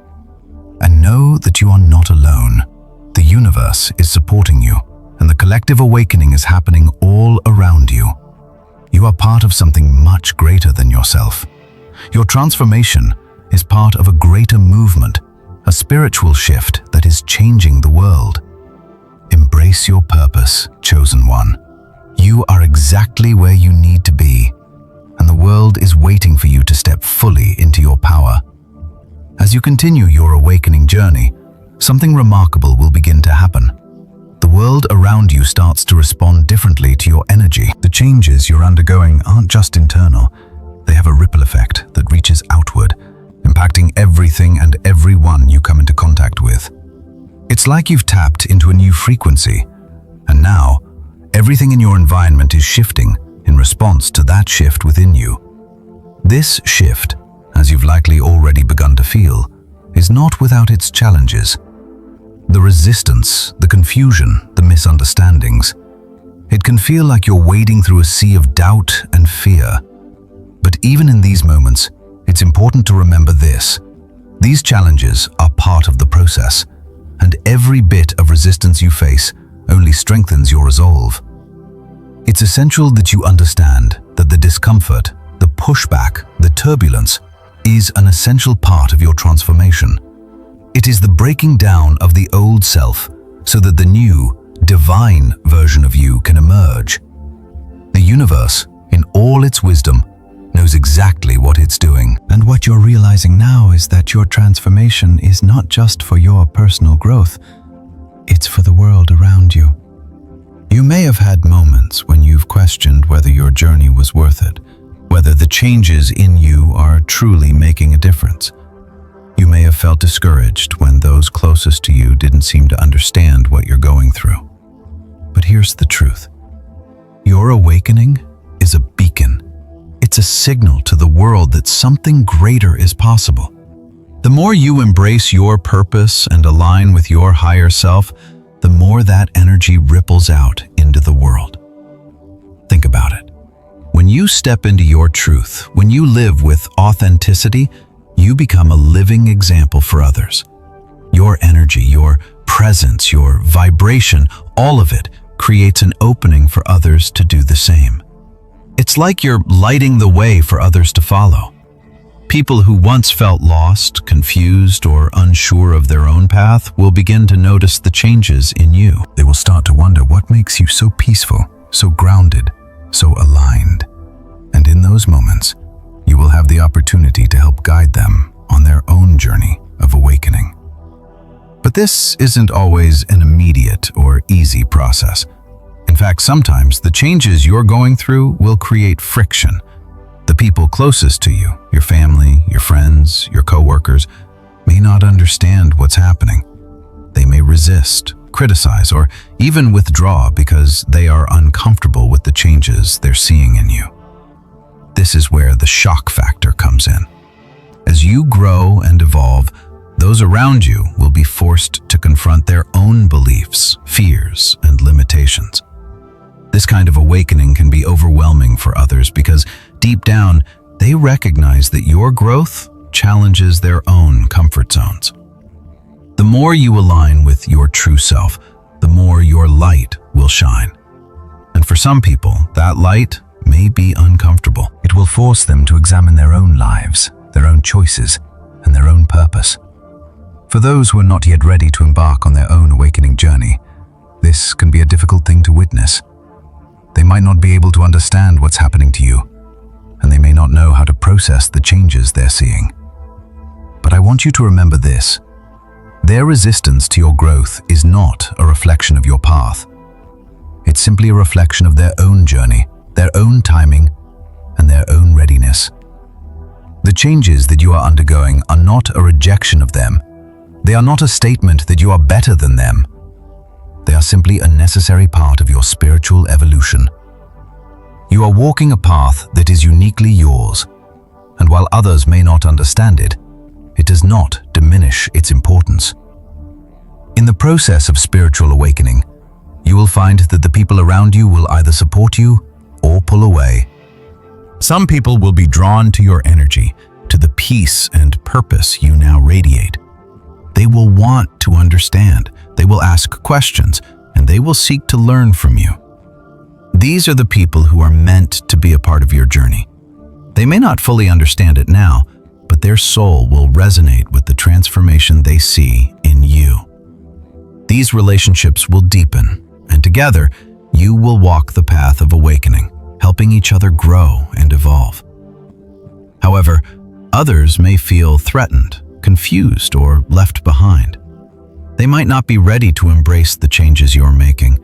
And know that you are not alone. The universe is supporting you, and the collective awakening is happening all around you. You are part of something much greater than yourself. Your transformation is part of a greater movement, a spiritual shift that is changing the world. Embrace your purpose, chosen one. You are exactly where you need to be, and the world is waiting for you to step fully into your power. As you continue your awakening journey, something remarkable will begin to happen. The world around you starts to respond differently to your energy. The changes you're undergoing aren't just internal. They have a ripple effect that reaches outward, impacting everything and everyone you come into contact with. It's like you've tapped into a new frequency, and now everything in your environment is shifting in response to that shift within you. This shift, as you've likely already begun to feel, is not without its challenges. The resistance, the confusion, the misunderstandings. It can feel like you're wading through a sea of doubt and fear. But even in these moments, it's important to remember this. These challenges are part of the process, and every bit of resistance you face only strengthens your resolve. It's essential that you understand that the discomfort, the pushback, the turbulence is an essential part of your transformation. It is the breaking down of the old self so that the new, divine version of you can emerge. The universe, in all its wisdom, knows exactly what it's doing. And what you're realizing now is that your transformation is not just for your personal growth, it's for the world around you. You may have had moments when you've questioned whether your journey was worth it, whether the changes in you are truly making a difference. You may have felt discouraged when those closest to you didn't seem to understand what you're going through. But here's the truth. Your awakening is a beacon. It's a signal to the world that something greater is possible. The more you embrace your purpose and align with your higher self, the more that energy ripples out into the world. Think about it. When you step into your truth, when you live with authenticity, you become a living example for others. Your energy, your presence, your vibration, all of it creates an opening for others to do the same. It's like you're lighting the way for others to follow. People who once felt lost, confused, or unsure of their own path will begin to notice the changes in you. They will start to wonder what makes you so peaceful, so grounded, so aligned. And in those moments, you will have the opportunity to help guide them on their own journey of awakening. But this isn't always an immediate or easy process. In fact, sometimes the changes you're going through will create friction. The people closest to you, your family, your friends, your coworkers, may not understand what's happening. They may resist, criticize, or even withdraw because they are uncomfortable with the changes they're seeing in you. This is where the shock factor comes in. As you grow and evolve, those around you will be forced to confront their own beliefs, fears, and limitations. This kind of awakening can be overwhelming for others because deep down, they recognize that your growth challenges their own comfort zones. The more you align with your true self, the more your light will shine. And for some people, that light may be uncomfortable. It will force them to examine their own lives, their own choices, and their own purpose. For those who are not yet ready to embark on their own awakening journey, this can be a difficult thing to witness. They might not be able to understand what's happening to you, and they may not know how to process the changes they're seeing. But I want you to remember this. Their resistance to your growth is not a reflection of your path. It's simply a reflection of their own journey, their own timing, and their own readiness. The changes that you are undergoing are not a rejection of them. They are not a statement that you are better than them. They are simply a necessary part of your spiritual evolution. You are walking a path that is uniquely yours, and while others may not understand it, it does not diminish its importance. In the process of spiritual awakening, you will find that the people around you will either support you or pull away. Some people will be drawn to your energy, to the peace and purpose you now radiate. They will want to understand. They will ask questions, and they will seek to learn from you. These are the people who are meant to be a part of your journey. They may not fully understand it now, but their soul will resonate with the transformation they see in you. These relationships will deepen, and together, you will walk the path of awakening, helping each other grow and evolve. However, others may feel threatened, confused, or left behind. They might not be ready to embrace the changes you're making.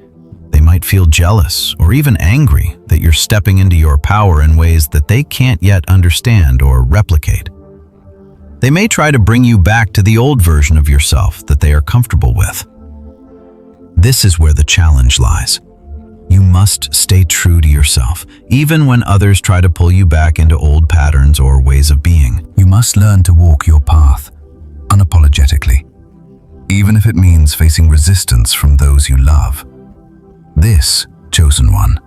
They might feel jealous or even angry that you're stepping into your power in ways that they can't yet understand or replicate. They may try to bring you back to the old version of yourself that they are comfortable with. This is where the challenge lies. You must stay true to yourself, even when others try to pull you back into old patterns or ways of being. You must learn to walk your path unapologetically, even if it means facing resistance from those you love. This, chosen one,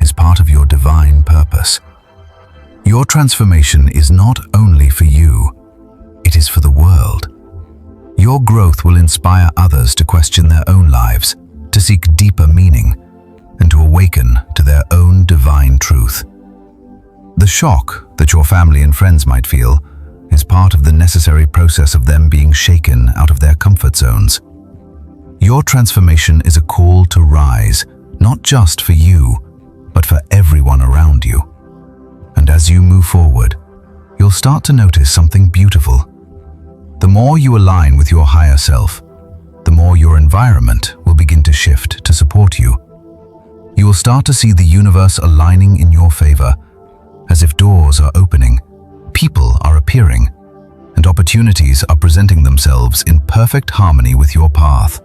is part of your divine purpose. Your transformation is not only for you, it is for the world. Your growth will inspire others to question their own lives, to seek deeper meaning, and to awaken to their own divine truth. The shock that your family and friends might feel is part of the necessary process of them being shaken out of their comfort zones. Your transformation is a call to rise, not just for you, but for everyone around you. And as you move forward, you'll start to notice something beautiful. The more you align with your higher self, the more your environment will begin to shift to support you. You will start to see the universe aligning in your favor, as if doors are opening, people are appearing, and opportunities are presenting themselves in perfect harmony with your path.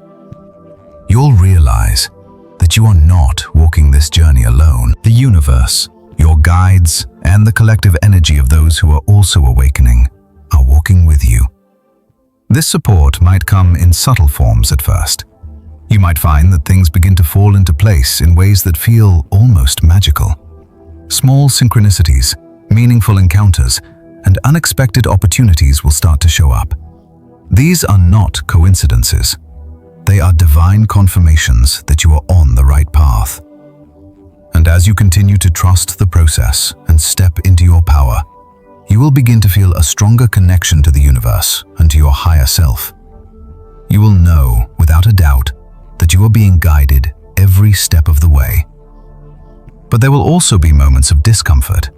You'll realize that you are not walking this journey alone. The universe, your guides, and the collective energy of those who are also awakening are walking with you. This support might come in subtle forms at first. You might find that things begin to fall into place in ways that feel almost magical. Small synchronicities, meaningful encounters, and unexpected opportunities will start to show up. These are not coincidences. They are divine confirmations that you are on the right path. And as you continue to trust the process and step into your power, you will begin to feel a stronger connection to the universe and to your higher self. You will know, without a doubt, that you are being guided every step of the way. But there will also be moments of discomfort,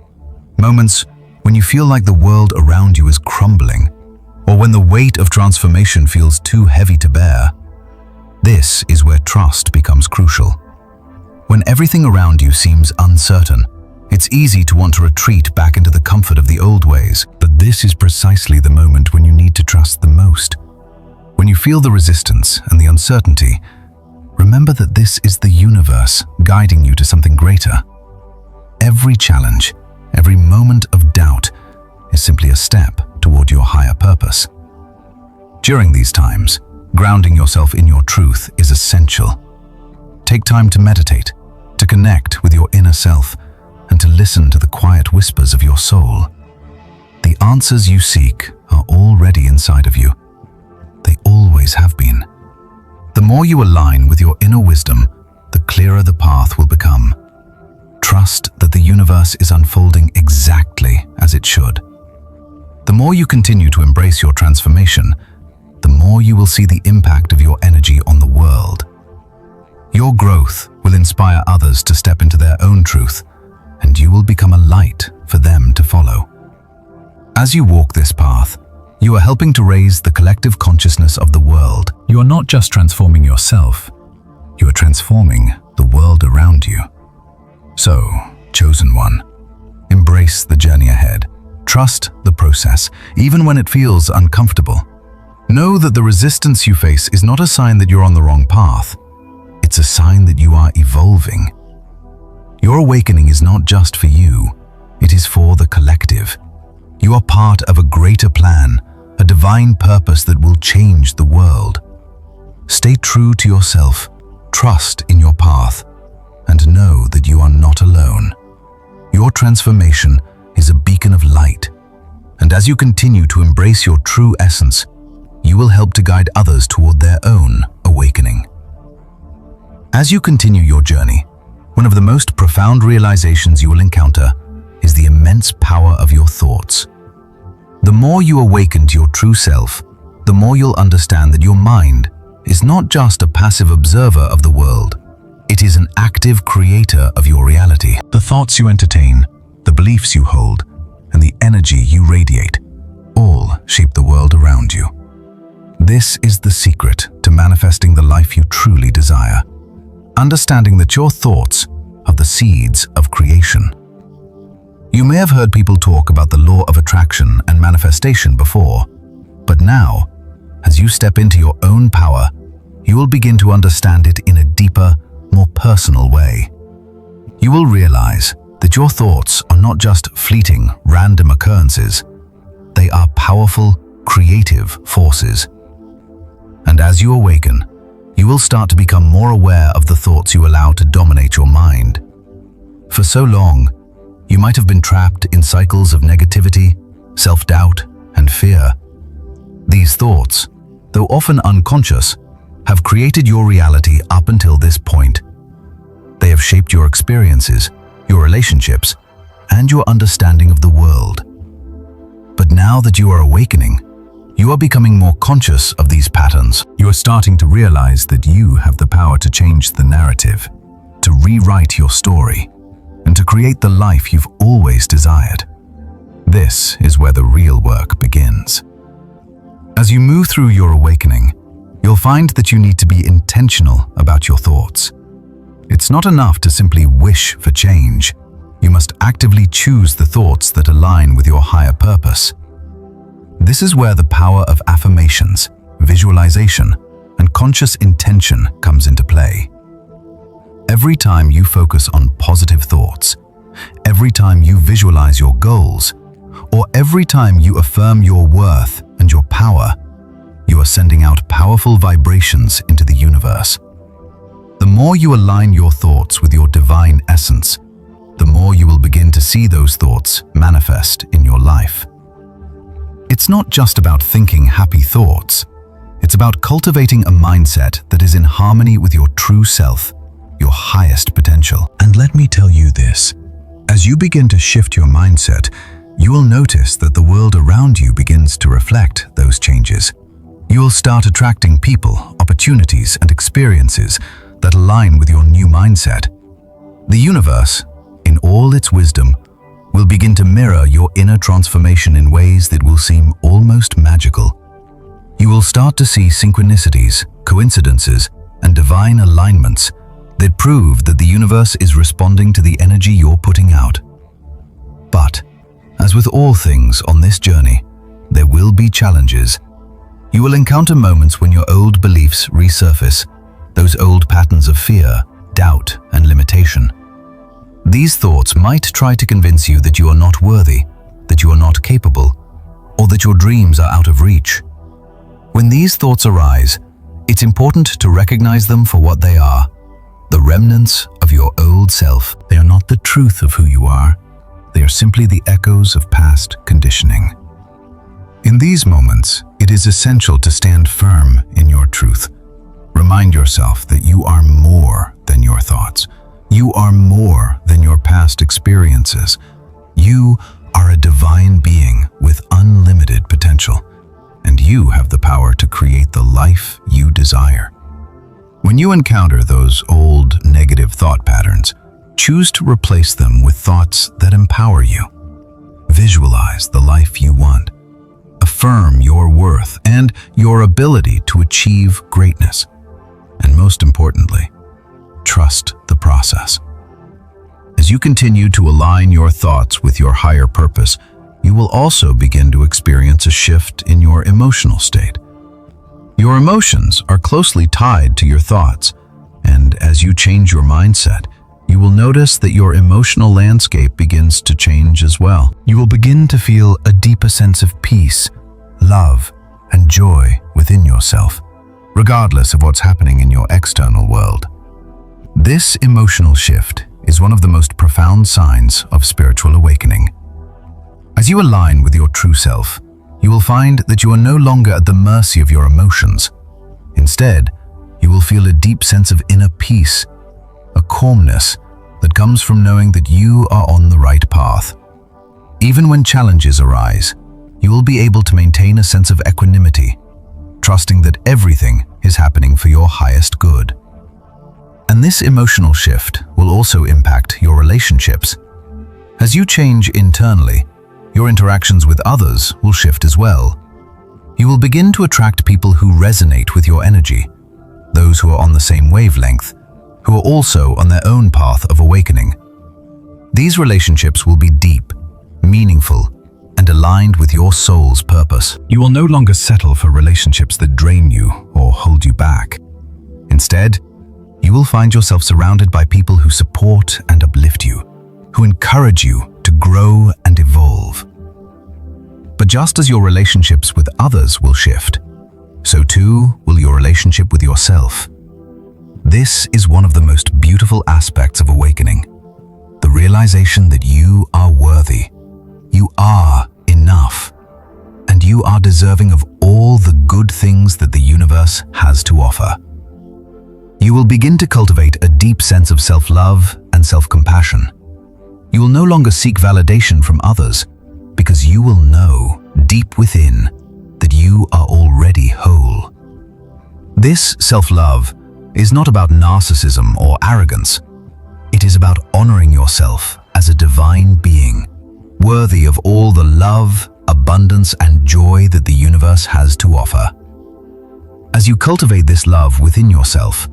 moments when you feel like the world around you is crumbling, or when the weight of transformation feels too heavy to bear. This is where trust becomes crucial. When everything around you seems uncertain, it's easy to want to retreat back into the comfort of the old ways, but this is precisely the moment when you need to trust the most. When you feel the resistance and the uncertainty, remember that this is the universe guiding you to something greater. Every challenge, every moment of doubt is simply a step toward your higher purpose. During these times, grounding yourself in your truth is essential. Take time to meditate, to connect with your inner self, and to listen to the quiet whispers of your soul. The answers you seek are already inside of you. They always have been. The more you align with your inner wisdom, the clearer the path will become. Trust that the universe is unfolding exactly as it should. The more you continue to embrace your transformation, the more you will see the impact of your energy on the world. Your growth will inspire others to step into their own truth, and you will become a light for them to follow. As you walk this path, you are helping to raise the collective consciousness of the world. You are not just transforming yourself, you are transforming the world around you. So, chosen one, embrace the journey ahead. Trust the process, even when it feels uncomfortable. Know that the resistance you face is not a sign that you're on the wrong path. It's a sign that you are evolving. Your awakening is not just for you, it is for the collective. You are part of a greater plan, a divine purpose that will change the world. Stay true to yourself, trust in your path, and know that you are not alone. Your transformation is a beacon of light, and as you continue to embrace your true essence, you will help to guide others toward their own awakening. As you continue your journey, one of the most profound realizations you will encounter is the immense power of your thoughts. The more you awaken to your true self, the more you'll understand that your mind is not just a passive observer of the world. It is an active creator of your reality. The thoughts you entertain, the beliefs you hold, and the energy you radiate all shape the world around you. This is the secret to manifesting the life you truly desire. Understanding that your thoughts are the seeds of creation. You may have heard people talk about the law of attraction and manifestation before, but now, as you step into your own power, you will begin to understand it in a deeper, more personal way. You will realize that your thoughts are not just fleeting, random occurrences. They are powerful, creative forces. And as you awaken, you will start to become more aware of the thoughts you allow to dominate your mind. For so long, you might have been trapped in cycles of negativity, self-doubt, and fear. These thoughts, though often unconscious, have created your reality up until this point. They have shaped your experiences, your relationships, and your understanding of the world. But now that you are awakening, you are becoming more conscious of these patterns. You are starting to realize that you have the power to change the narrative, to rewrite your story, and to create the life you've always desired. This is where the real work begins. As you move through your awakening, you'll find that you need to be intentional about your thoughts. It's not enough to simply wish for change. You must actively choose the thoughts that align with your higher purpose. This is where the power of affirmations, visualization, and conscious intention comes into play. Every time you focus on positive thoughts, every time you visualize your goals, or every time you affirm your worth and your power, you are sending out powerful vibrations into the universe. The more you align your thoughts with your divine essence, the more you will begin to see those thoughts manifest in your life. It's not just about thinking happy thoughts. It's about cultivating a mindset that is in harmony with your true self, your highest potential. And let me tell you this, as you begin to shift your mindset, you will notice that the world around you begins to reflect those changes. You will start attracting people, opportunities, and experiences that align with your new mindset. The universe, in all its wisdom, will begin to mirror your inner transformation in ways that will seem almost magical. You will start to see synchronicities, coincidences, and divine alignments that prove that the universe is responding to the energy you're putting out. But, as with all things on this journey, there will be challenges. You will encounter moments when your old beliefs resurface, those old patterns of fear, doubt, and limitation. These thoughts might try to convince you that you are not worthy, that you are not capable, or that your dreams are out of reach. When these thoughts arise, it's important to recognize them for what they are, the remnants of your old self. They are not the truth of who you are. They are simply the echoes of past conditioning. In these moments, it is essential to stand firm in your truth. Remind yourself that you are more than your thoughts. You are more than your past experiences. You are a divine being with unlimited potential, and you have the power to create the life you desire. When you encounter those old negative thought patterns, choose to replace them with thoughts that empower you. Visualize the life you want. Affirm your worth and your ability to achieve greatness. And most importantly, trust the process. As you continue to align your thoughts with your higher purpose, you will also begin to experience a shift in your emotional state. Your emotions are closely tied to your thoughts, and as you change your mindset, you will notice that your emotional landscape begins to change as well. You will begin to feel a deeper sense of peace, love, and joy within yourself, regardless of what's happening in your external world. This emotional shift is one of the most profound signs of spiritual awakening. As you align with your true self, you will find that you are no longer at the mercy of your emotions. Instead, You will feel a deep sense of inner peace, a calmness that comes from knowing that you are on the right path. Even when challenges arise, you will be able to maintain a sense of equanimity, trusting that everything is happening for your highest good. And this emotional shift will also impact your relationships. As you change internally, your interactions with others will shift as well. You will begin to attract people who resonate with your energy, those who are on the same wavelength, who are also on their own path of awakening. These relationships will be deep, meaningful, and aligned with your soul's purpose. You will no longer settle for relationships that drain you or hold you back. Instead, you will find yourself surrounded by people who support and uplift you, who encourage you to grow and evolve. But just as your relationships with others will shift, so too will your relationship with yourself. This is one of the most beautiful aspects of awakening, the realization that you are worthy, you are enough, and you are deserving of all the good things that the universe has to offer. You will begin to cultivate a deep sense of self-love and self-compassion. You will no longer seek validation from others because you will know deep within that you are already whole. This self-love is not about narcissism or arrogance. It is about honoring yourself as a divine being, worthy of all the love, abundance, and joy that the universe has to offer. As you cultivate this love within yourself,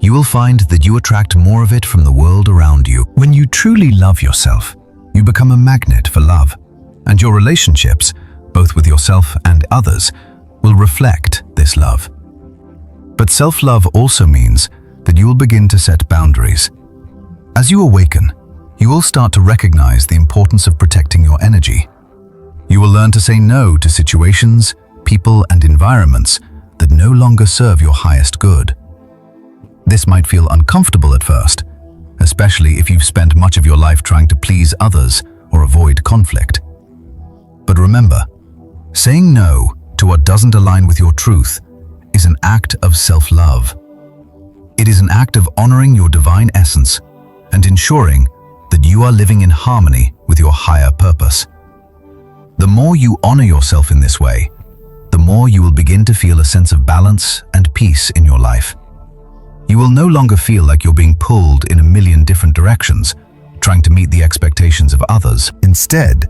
you will find that you attract more of it from the world around you. When you truly love yourself, you become a magnet for love, and your relationships, both with yourself and others, will reflect this love. But self-love also means that you will begin to set boundaries. As you awaken, you will start to recognize the importance of protecting your energy. You will learn to say no to situations, people, and environments that no longer serve your highest good. This might feel uncomfortable at first, especially if you've spent much of your life trying to please others or avoid conflict. But remember, saying no to what doesn't align with your truth is an act of self-love. It is an act of honoring your divine essence and ensuring that you are living in harmony with your higher purpose. The more you honor yourself in this way, the more you will begin to feel a sense of balance and peace in your life. You will no longer feel like you're being pulled in a million different directions, trying to meet the expectations of others. Instead,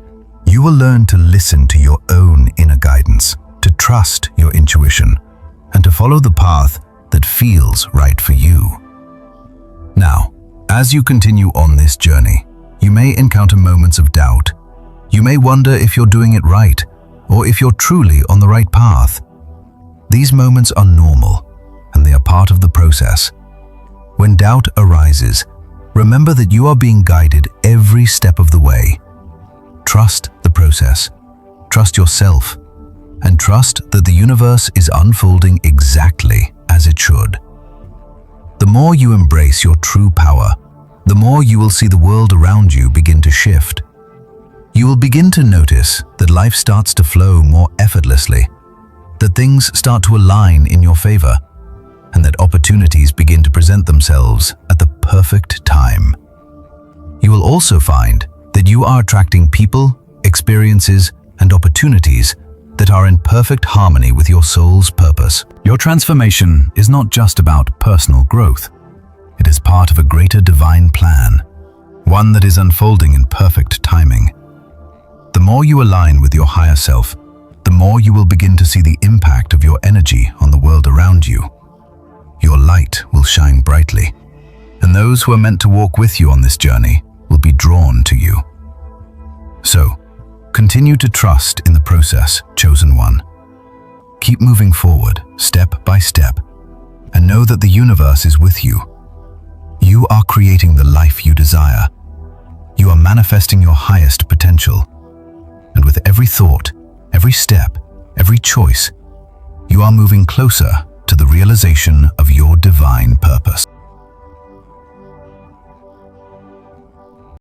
you will learn to listen to your own inner guidance, to trust your intuition, and to follow the path that feels right for you. Now, as you continue on this journey, you may encounter moments of doubt. You may wonder if you're doing it right, or if you're truly on the right path. These moments are normal, and they are part of the process. When doubt arises, remember that you are being guided every step of the way. Trust the process, trust yourself, and trust that the universe is unfolding exactly as it should. The more you embrace your true power, the more you will see the world around you begin to shift. You will begin to notice that life starts to flow more effortlessly, that things start to align in your favor, and that opportunities begin to present themselves at the perfect time. You will also find that you are attracting people, experiences, and opportunities that are in perfect harmony with your soul's purpose. Your transformation is not just about personal growth. It is part of a greater divine plan, one that is unfolding in perfect timing. The more you align with your higher self, the more you will begin to see the impact of your energy on the world around you. Your light will shine brightly, and those who are meant to walk with you on this journey will be drawn to you. So, continue to trust in the process, chosen one. Keep moving forward, step by step, and know that the universe is with you. You are creating the life you desire. You are manifesting your highest potential. And with every thought, every step, every choice, you are moving closer to the realization of your divine purpose.